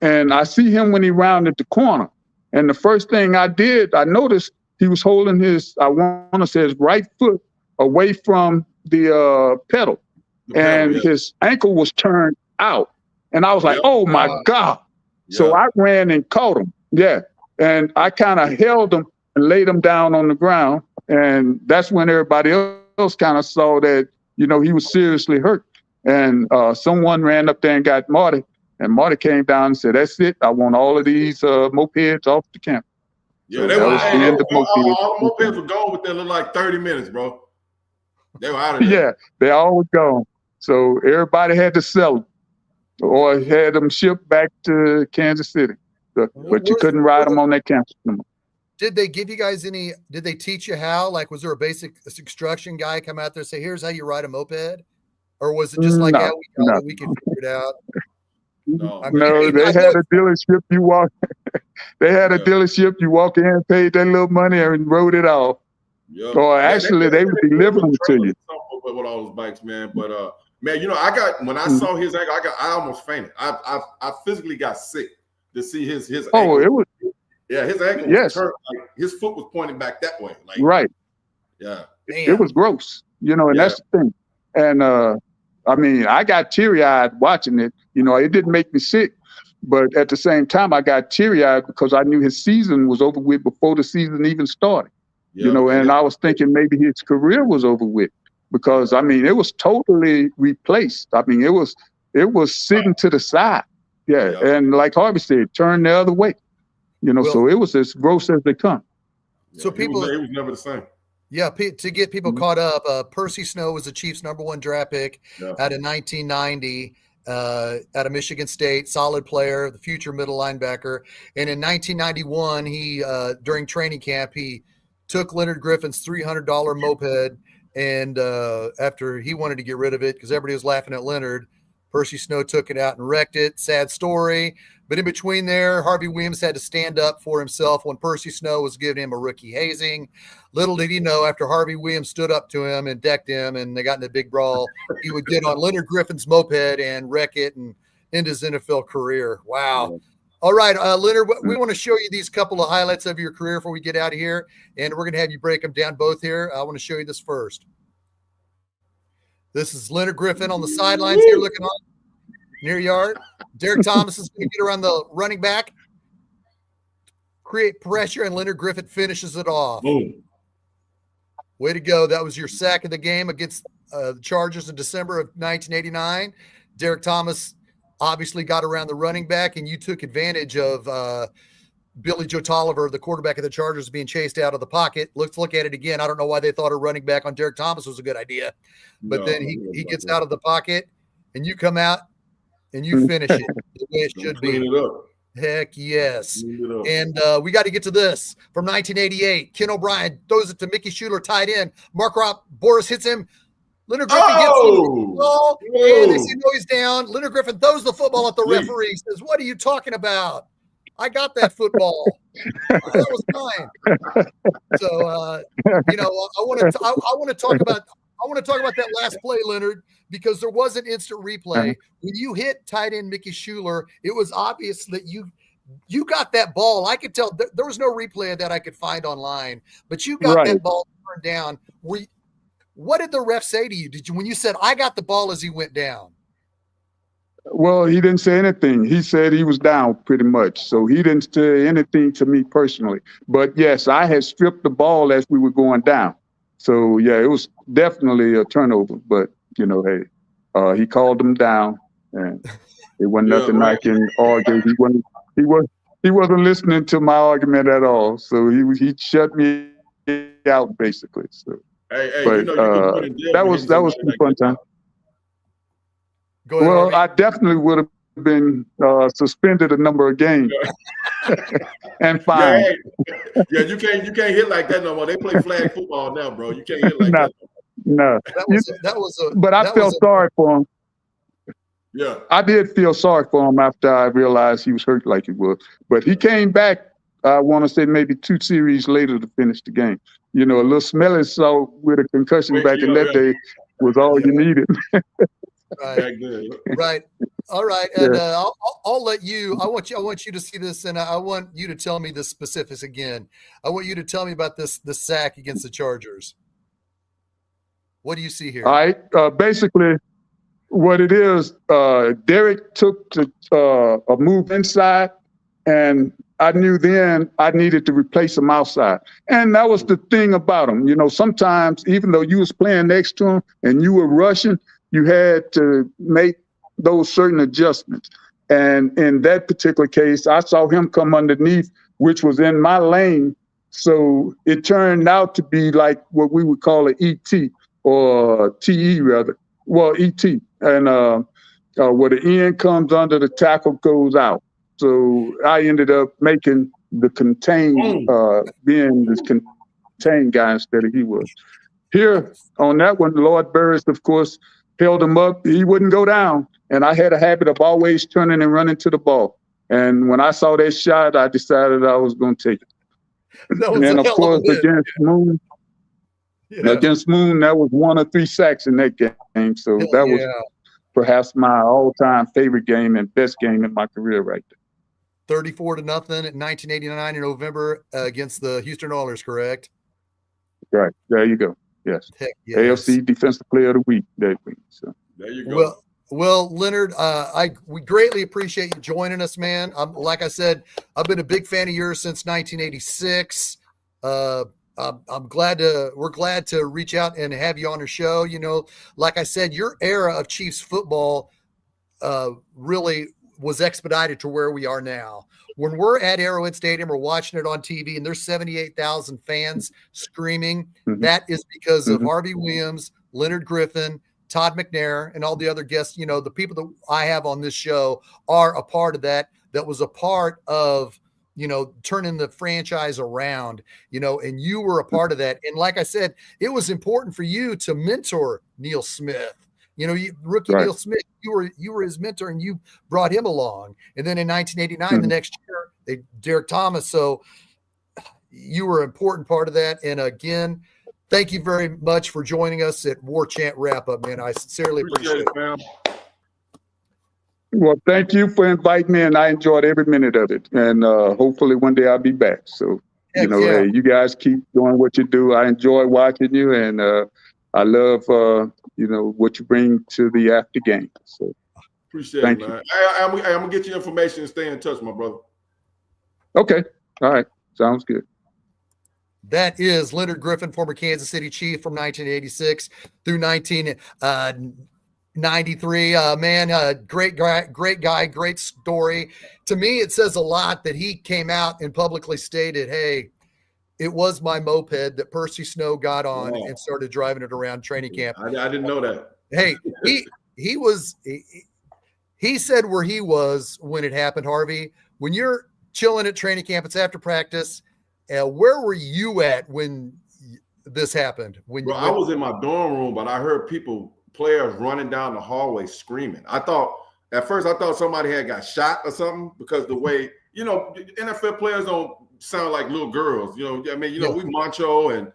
And I see him when he rounded the corner. And the first thing I did, I noticed he was holding his, I want to say his right foot away from the pedal. And his ankle was turned out. And I was like, oh my God. So I ran and caught him. Yeah. And I kind of held him and laid him down on the ground. And that's when everybody else kind of saw that, you know, he was seriously hurt. And someone ran up there and got Marty. And Marty came down and said, that's it. I want all of these mopeds off the camp. Yeah, so they were all the mopeds were gone within like 30 minutes, bro. They were out of there. Yeah, they all were gone. So everybody had to sell them or had them shipped back to Kansas City. But you couldn't ride them on that campus anymore. Did they give you guys any, did they teach you how? Like, was there a basic instruction guy come out there and say, here's how you ride a moped? Or was it just like, we can figure it out? No, they had a dealership you walk. They had a dealership you walk in, paid that little money, and rode it off. Yep. Or actually, they would deliver them to you. With all those bikes, man. But man, you know, when I saw his ankle, I almost fainted. I physically got sick to see his ankle. Oh, it was. Yeah, his ankle was turned, like his foot was pointing back that way. Like, right. Yeah. It was gross, you know, and that's the thing. And I mean, I got teary-eyed watching it. You know, it didn't make me sick, but at the same time, I got teary-eyed because I knew his season was over with before the season even started. Yeah, you know, and I was thinking maybe his career was over with because, I mean, it was totally replaced. I mean, it was sitting to the side. Yeah. And like Harvey said, turn the other way. You know, so it was as gross as they come. So people, it was never the same. Yeah, to get people caught up, Percy Snow was the Chiefs' #1 draft pick out of 1990 out of Michigan State, solid player, the future middle linebacker. And in 1991, he during training camp, he took Leonard Griffin's $300 moped, and after he wanted to get rid of it because everybody was laughing at Leonard, Percy Snow took it out and wrecked it. Sad story. But in between there, Harvey Williams had to stand up for himself when Percy Snow was giving him a rookie hazing. Little did he know, after Harvey Williams stood up to him and decked him and they got in a big brawl, he would get on Leonard Griffin's moped and wreck it and end his NFL career. Wow. All right, Leonard, we want to show you these couple of highlights of your career before we get out of here, and we're going to have you break them down both here. I want to show you this first. This is Leonard Griffin on the sidelines here looking on near yard. Derek Thomas is going to get around the running back, create pressure, and Leonard Griffin finishes it off. Boom. Way to go. That was your sack of the game against the Chargers in December of 1989. Derek Thomas obviously got around the running back, and you took advantage of Billy Joe Tolliver, the quarterback of the Chargers, being chased out of the pocket. Let's look at it again. I don't know why they thought a running back on Derek Thomas was a good idea. But then he gets out of the pocket, and you come out, and you finish it the way it should be. Heck yes. And we got to get to this from 1988. Ken O'Brien throws it to Mickey Schuler, tight end. Mark Boris hits him. Leonard Griffin gets the ball, Whoa. and they say, no, he's down. Leonard Griffin throws the football at the referee. Says, what are you talking about? I got that football. That was mine. So, I want to talk about that last play, Leonard, because there was an instant replay. When you hit tight end Mickey Schuler, it was obvious that you got that ball. I could tell there was no replay of that I could find online, but you got that ball turned down. What did the ref say to you? When you said, I got the ball as he went down? Well, he didn't say anything. He said he was down pretty much. So he didn't say anything to me personally. But yes, I had stripped the ball as we were going down. So yeah, it was definitely a turnover. But hey, he called him down, and it wasn't nothing I can argue. He wasn't listening to my argument at all. So he shut me out basically. So. But that was a fun time. Well, I definitely would have been suspended a number of games and fined. Yeah, you can't hit like that no more. They play flag football now, bro. You can't hit like that. No. But I felt sorry for him. Yeah, I did feel sorry for him after I realized he was hurt like he was. But he came back. I want to say maybe 2 series later to finish the game. A little smelly salt with a concussion back in that day was all you needed. Right. All right. And I'll let you. I want you to see this, and I want you to tell me the specifics again. I want you to tell me about the sack against the Chargers. What do you see here? All right. Basically, what it is, Derek took a move inside, and I knew then I needed to replace him outside. And that was the thing about him. Sometimes even though you was playing next to him and you were rushing, you had to make those certain adjustments. And in that particular case, I saw him come underneath, which was in my lane. So it turned out to be like what we would call an ET or TE rather. Well, ET. And where the end comes under, the tackle goes out. So I ended up making the contain, being this contained guy instead of he was. Here on that one, Lord Burris, of course, held him up. He wouldn't go down. And I had a habit of always turning and running to the ball. And when I saw that shot, I decided I was going to take it. And of course, against Moon, that was 1 or 3 sacks in that game. So that was perhaps my all-time favorite game and best game in my career right there. 34-0 in 1989 in November against the Houston Oilers, correct? Right. There you go. Yes. Heck yes. AFC Defensive Player of the Week that week. So there you go. Well, Leonard, we greatly appreciate you joining us, man. Like I said, I've been a big fan of yours since 1986. We're glad to reach out and have you on our show. Like I said, your era of Chiefs football really was expedited to where we are now. When we're at Arrowhead Stadium, we're watching it on TV, and there's 78,000 fans screaming. That is because of Harvey Williams, Leonard Griffin, Todd McNair, and all the other guests. The people that I have on this show are a part of that. That was a part of, turning the franchise around, and you were a part of that. And like I said, it was important for you to mentor Neil Smith. Rookie Neil Smith, you were his mentor, and you brought him along. And then in 1989, the next year, Derek Thomas. So you were an important part of that. And again, thank you very much for joining us at War Chant Wrap Up, man. I sincerely appreciate it, man. Well, thank you for inviting me, and I enjoyed every minute of it. And hopefully one day I'll be back. So, hey, you guys keep doing what you do. I enjoy watching you, and I love, what you bring to the after game. So appreciate it, man. I'm going to get you information and stay in touch, my brother. Okay. All right. Sounds good. That is Leonard Griffin, former Kansas City Chief from 1986 through 1993. Great guy, great story. To me, it says a lot that he came out and publicly stated, hey, it was my moped that Percy Snow got on and started driving it around training camp. I didn't know that. Hey, he said where he was when it happened, Harvey. When you're chilling at training camp, it's after practice. Where were you at when this happened? When Bro, I was in my dorm room, but I heard players running down the hallway screaming. At first I thought somebody had got shot or something, because the way, NFL players don't sound like little girls. I mean, we macho and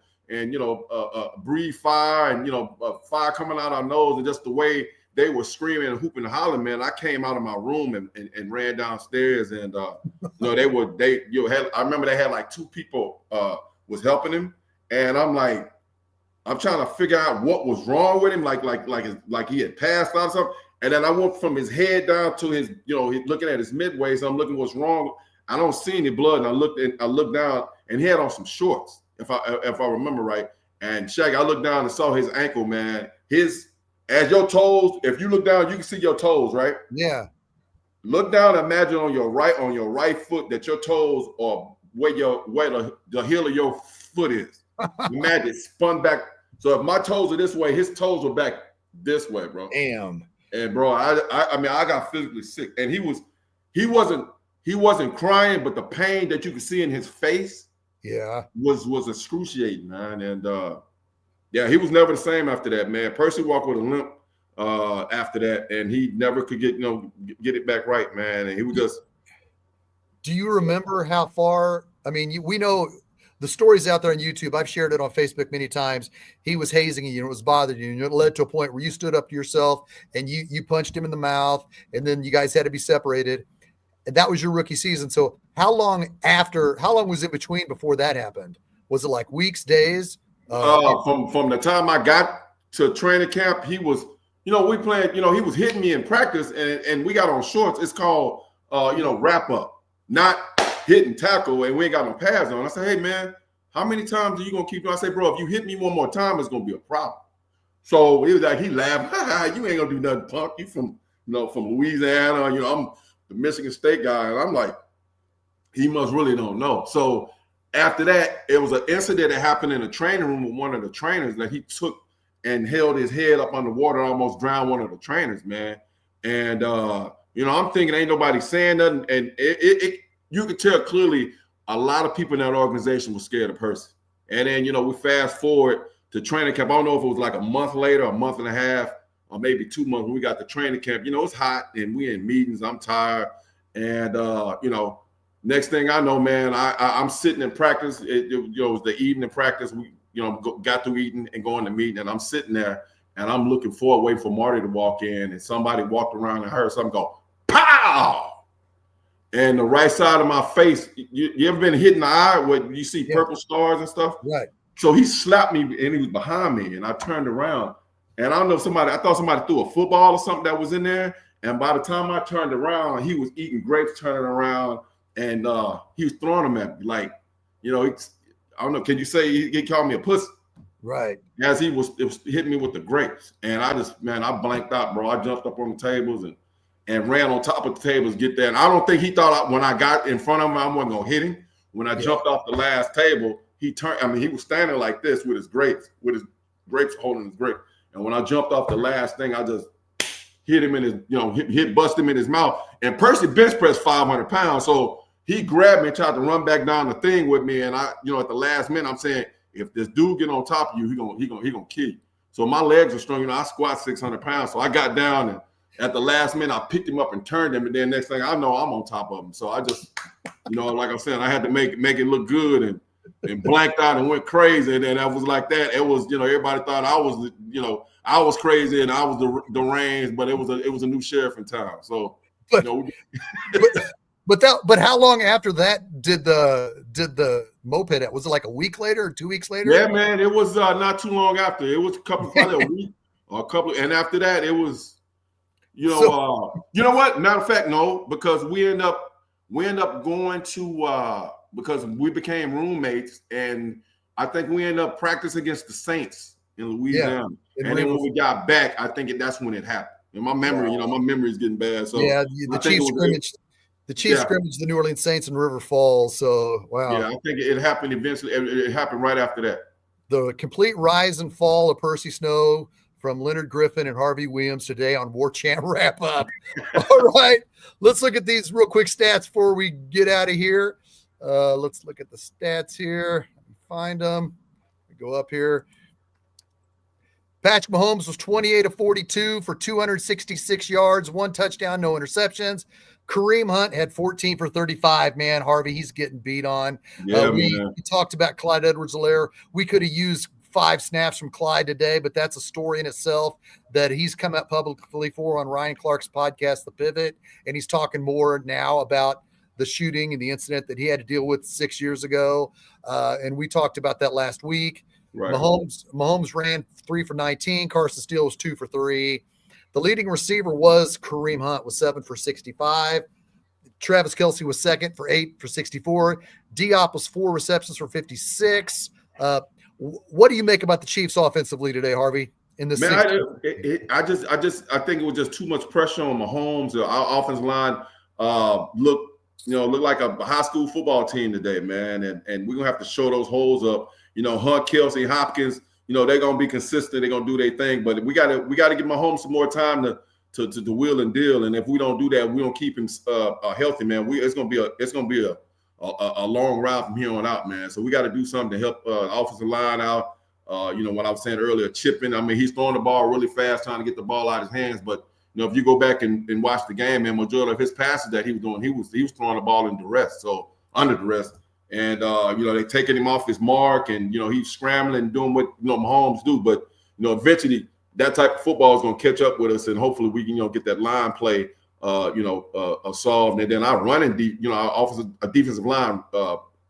breathe fire and, fire coming out our nose, and just the way they were screaming and hooping and hollering, man. I came out of my room and ran downstairs, and I remember they had like 2 people was helping him, and I'm trying to figure out what was wrong with him, like he had passed out or something. And then I went from his head down to his, looking at his midway. So I'm looking what's wrong. I don't see any blood, and I looked down, and he had on some shorts, if I remember right. And Shaq, I looked down and saw his ankle, man. As your toes, if you look down, you can see your toes, right? Yeah. Look down and imagine on your right foot that your toes are where the heel of your foot is. Imagine spun back. So if my toes are this way, his toes are back this way, bro. Damn. And bro, I mean, I got physically sick, and he wasn't crying, but the pain that you could see in his face, was excruciating, man. And he was never the same after that, man. Percy walked with a limp after that, and he never could get it back right, man. And he was just. Do you remember how far? I mean, we know the stories out there on YouTube. I've shared it on Facebook many times. He was hazing you, and it was bothering you, and it led to a point where you stood up to yourself and you punched him in the mouth, and then you guys had to be separated. And that was your rookie season. So how long was it between before that happened? Was it like weeks, days? From the time I got to training camp, he was, we played, he was hitting me in practice, and we got on shorts. It's called, wrap up, not hit and tackle, and we ain't got no pads on. I said, hey, man, how many times are you going to keep doing? I said, bro, if you hit me one more time, it's going to be a problem. So he was like, he laughed, you ain't going to do nothing, punk. You from Louisiana, I'm the Michigan State guy. And I'm like, he must really don't know. So after that, it was an incident that happened in the training room with one of the trainers that he took and held his head up underwater, almost drowned one of the trainers, man. And, I'm thinking ain't nobody saying nothing. And you could tell clearly a lot of people in that organization were scared of Percy. And then, we fast forward to training camp. I don't know if it was like a month later, a month and a half, or maybe 2 months when we got to training camp. It's hot and we in meetings. I'm tired. And, next thing I know, man, I'm sitting in practice. It was the evening practice. We, got through eating and going to meeting. And I'm sitting there and I'm looking forward, waiting for Marty to walk in. And somebody walked around and heard something go, pow! And the right side of my face, you ever been hit in the eye where you see purple stars and stuff? Right. So he slapped me, and he was behind me, and I turned around. And I don't know if I thought somebody threw a football or something that was in there. And by the time I turned around, he was eating grapes, turning around, and he was throwing them at me. Like, I don't know, can you say he called me a pussy? Right. As it was hitting me with the grapes. And I blanked out, bro. I jumped up on the tables and ran on top of the tables, get there. And I don't think he thought when I got in front of him, I wasn't going to hit him. When I jumped off the last table, he was standing like this with his grapes holding his grapes. And when I jumped off the last thing, I just hit him in his, bust him in his mouth. And Percy bench pressed 500 pounds. So he grabbed me and tried to run back down the thing with me. And I, at the last minute, I'm saying, if this dude get on top of you, he gonna kill you. So my legs are strong. I squat 600 pounds. So I got down, and at the last minute, I picked him up and turned him. And then next thing I know, I'm on top of him. So I just, like I'm saying, I had to make it look good and blanked out and went crazy. And then I was like that. It was, everybody thought I was, I was crazy and I was the reins, but it was a new sheriff in town. So, But how long after that did the moped? Was it like a week later or 2 weeks later? Yeah, man, it was not too long after. It was probably a week or a couple, and after that, it was, you know what? Matter of fact, no, because we end up going to because we became roommates, and I think we ended up practicing against the Saints in Louisiana. Yeah, and then when we got back, I think that's when it happened. And my memory, my memory is getting bad. So yeah, the Chiefs scrimmage. The Chiefs scrimmaged the New Orleans Saints in River Falls. So, wow. Yeah, I think it happened eventually. It happened right after that. The complete rise and fall of Percy Snow from Leonard Griffin and Harvey Williams today on War Chant Wrap Up. All right. Let's look at these real quick stats before we get out of here. Let's look at the stats here. Find them. Go up here. Patrick Mahomes was 28 of 42 for 266 yards, 1 touchdown, no interceptions. Kareem Hunt had 14 for 35. Man, Harvey, he's getting beat on. Yeah, we talked about Clyde Edwards-Helaire. We could have used 5 snaps from Clyde today, but that's a story in itself that he's come out publicly for on Ryan Clark's podcast, The Pivot, and he's talking more now about the shooting and the incident that he had to deal with 6 years ago. And we talked about that last week. Right. Mahomes ran 3 for 19. Carson Steele was 2 for 3. The leading receiver was Kareem Hunt with 7 for 65. Travis Kelce was second for 8 for 64. Diop was 4 receptions for 56. What do you make about the Chiefs offensively today, Harvey? In this, I think it was just too much pressure on Mahomes. Our offensive line looked like a high school football team today, man. And we're gonna have to show those holes up. Hunt, Kelce, Hopkins, they're gonna be consistent. They're gonna do their thing, but we gotta give Mahomes some more time to wheel and deal. And if we don't do that, we don't keep him healthy, man. It's gonna be a long ride from here on out, man. So we got to do something to help the offensive line out. What I was saying earlier, chipping. I mean, he's throwing the ball really fast, trying to get the ball out of his hands. But if you go back and watch the game, man, majority of his passes that he was doing, he was throwing the ball in duress, so under duress. And they taking him off his mark, and he's scrambling and doing what Mahomes do. But eventually that type of football is going to catch up with us, and hopefully we can get that line play solved. And then our running our defensive line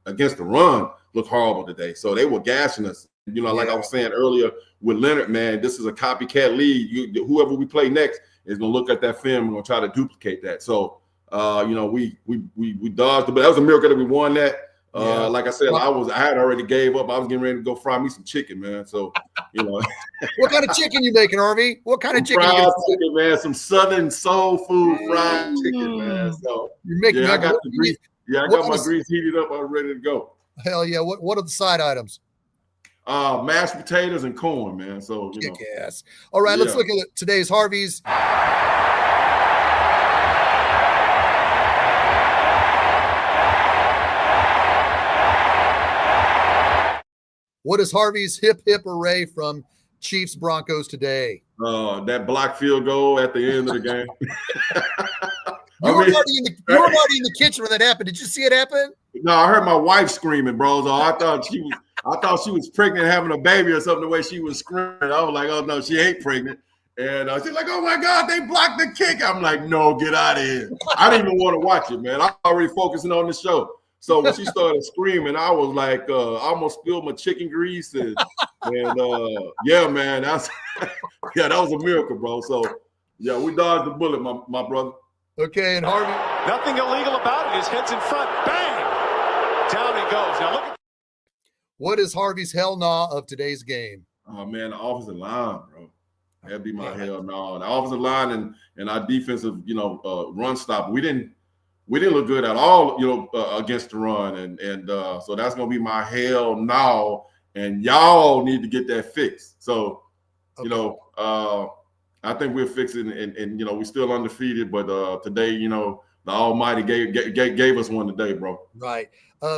against the run looked horrible today. So they were gashing us. Like I was saying earlier with Leonard, man, this is a copycat league. Whoever we play next is going to look at that film and going to try to duplicate that. So we dodged, but that was a miracle that we won that. Like I said, I had already gave up. I was getting ready to go fry me some chicken, man. So, what kind of chicken you making, Harvey? What kind of chicken? Fried chicken, man. Some Southern soul food fried chicken, man. So you're making. I got the grease. I got my grease heated up. I'm ready to go. Hell yeah! What are the side items? Mashed potatoes and corn, man. So Kick-ass. All right, let's look at today's Harvey's. What is Harvey's hip array from Chiefs Broncos today? That block field goal at the end of the game. You were already in the kitchen when that happened. Did you see it happen? No, I heard my wife screaming, bro. So I thought she was pregnant, having a baby or something. The way she was screaming, I was like, "Oh no, she ain't pregnant." And she's like, "Oh my God, they blocked the kick." I'm like, "No, get out of here." I didn't even want to watch it, man. I'm already focusing on the show. So when she started screaming, I was like, I almost spilled my chicken grease, and yeah, man, that was a miracle, bro. So yeah, we dodged the bullet, my brother. Okay, and Harvey, nothing illegal about it. His head's in front, bang, down he goes. Now look at what is Harvey's hell nah of today's game? Oh man, the offensive line, bro. That'd be my hell nah. The offensive line and our defensive, run stop. We didn't look good at all, against the run, and so that's gonna be my hell no. And y'all need to get that fixed. So, I think we're fixing, and we're still undefeated. But today, the Almighty gave us one today, bro. Right.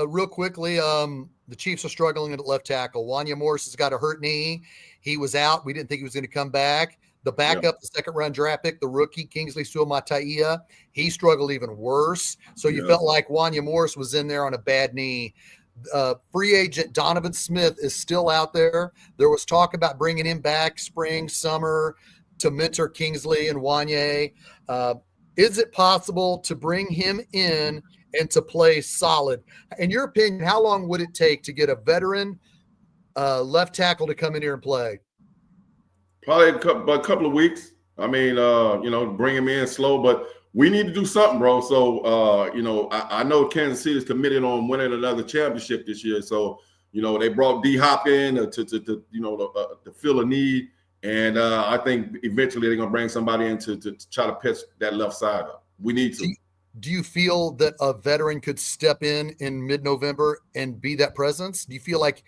Real quickly, the Chiefs are struggling at left tackle. Wanya Morris has got a hurt knee. He was out. We didn't think he was going to come back. The backup, the second-round draft pick, the rookie, Kingsley Suamataia, he struggled even worse. So you felt like Wanya Morris was in there on a bad knee. Free agent Donovan Smith is still out there. There was talk about bringing him back spring, summer to mentor Kingsley and Wanya. Is it possible to bring him in and to play solid? In your opinion, how long would it take to get a veteran left tackle to come in here and play? Probably a couple of weeks. I mean, bring him in slow, but we need to do something, bro. So, I know Kansas City is committed on winning another championship this year. So, they brought D-Hop in to fill a need. And I think eventually they're going to bring somebody in to try to pitch that left side up. We need to. Do you feel that a veteran could step in mid-November and be that presence? Do you feel like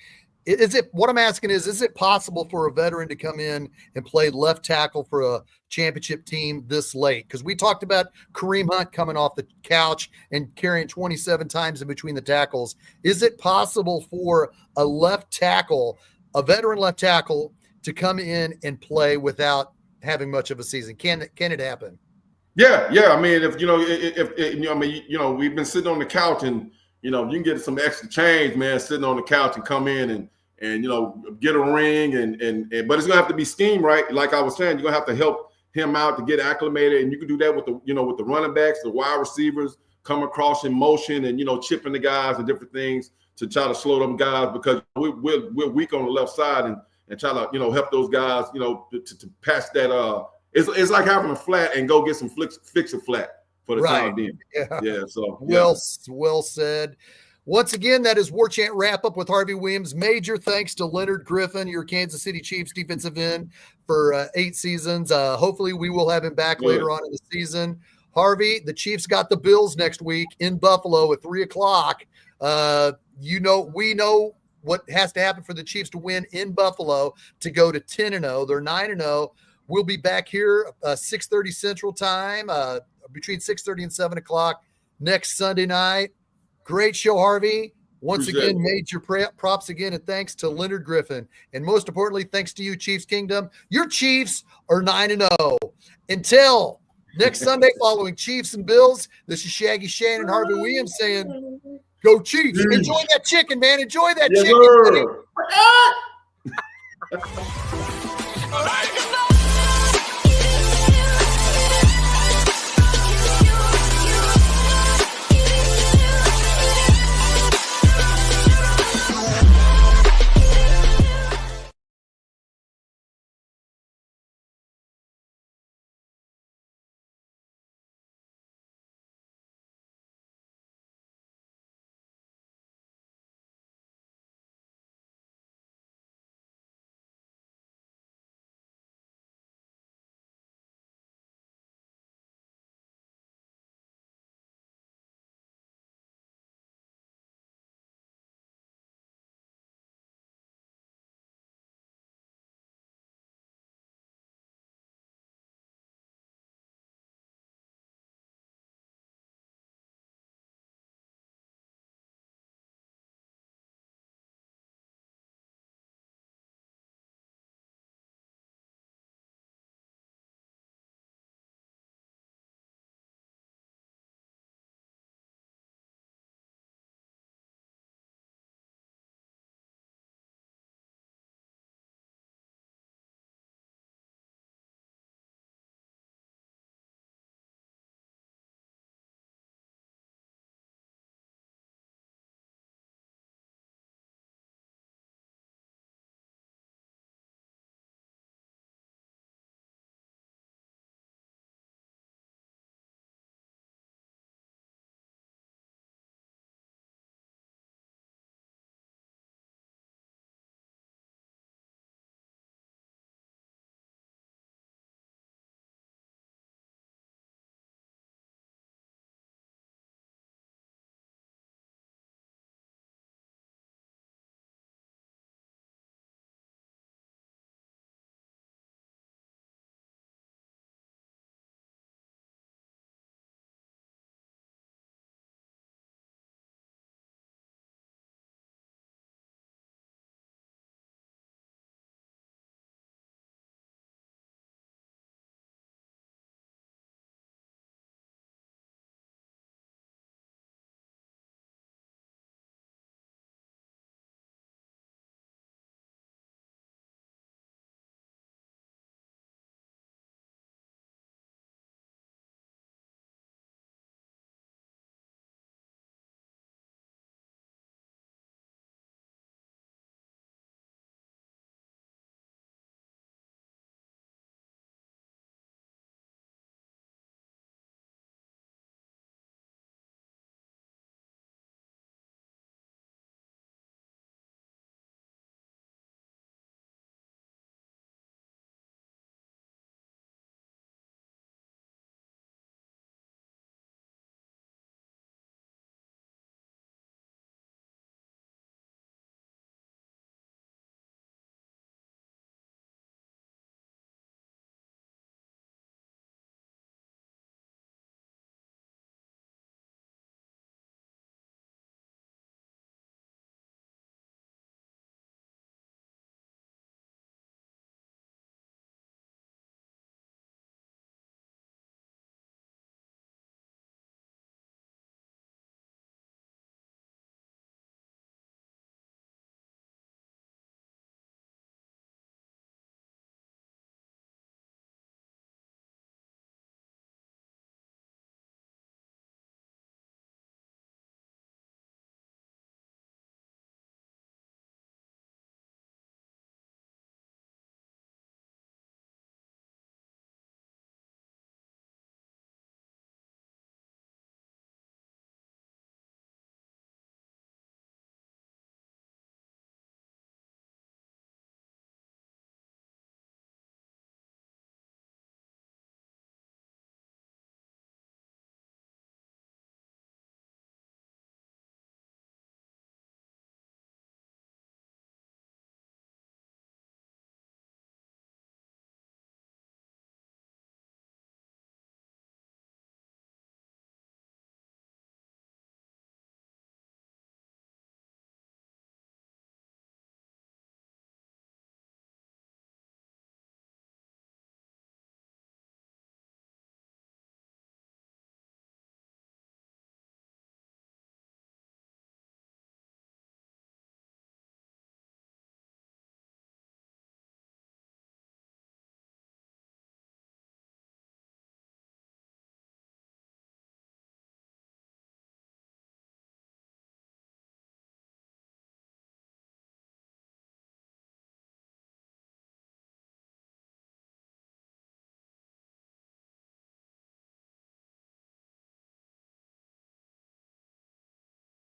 what I'm asking is it possible for a veteran to come in and play left tackle for a championship team this late? Because we talked about Kareem Hunt coming off the couch and carrying 27 times in between the tackles. Is it possible for a left tackle a veteran left tackle to come in and play without having much of a season? Can it happen? Yeah. I mean, if we've been sitting on the couch and you can get some extra change, man, sitting on the couch and come in and get a ring but it's gonna have to be scheme right. Like I was saying, you're gonna have to help him out to get acclimated, and you can do that with the running backs, the wide receivers, come across in motion and chipping the guys and different things to try to slow them guys, because we're weak on the left side and try to help those guys to pass that. It's like having a flat and go get some fix a flat for the time being. Yeah. So well said. Once again, that is War Chant wrap up with Harvey Williams. Major thanks to Leonard Griffin, your Kansas City Chiefs defensive end for 8 seasons. Hopefully we will have him back later on in the season. Harvey, the Chiefs got the Bills next week in Buffalo at 3:00. We know what has to happen for the Chiefs to win in Buffalo to go to 10-0. They're 9-0. We'll be back here 6:30 Central Time, between 6:30 and 7:00 next Sunday night. Great show, Harvey. Once again, major props again, and thanks to Leonard Griffin. And most importantly, thanks to you, Chiefs Kingdom. Your Chiefs are 9-0. Until next Sunday following Chiefs and Bills, this is Shaggy Shane and Harvey Williams saying, go Chiefs. Enjoy that chicken, man. Enjoy that chicken.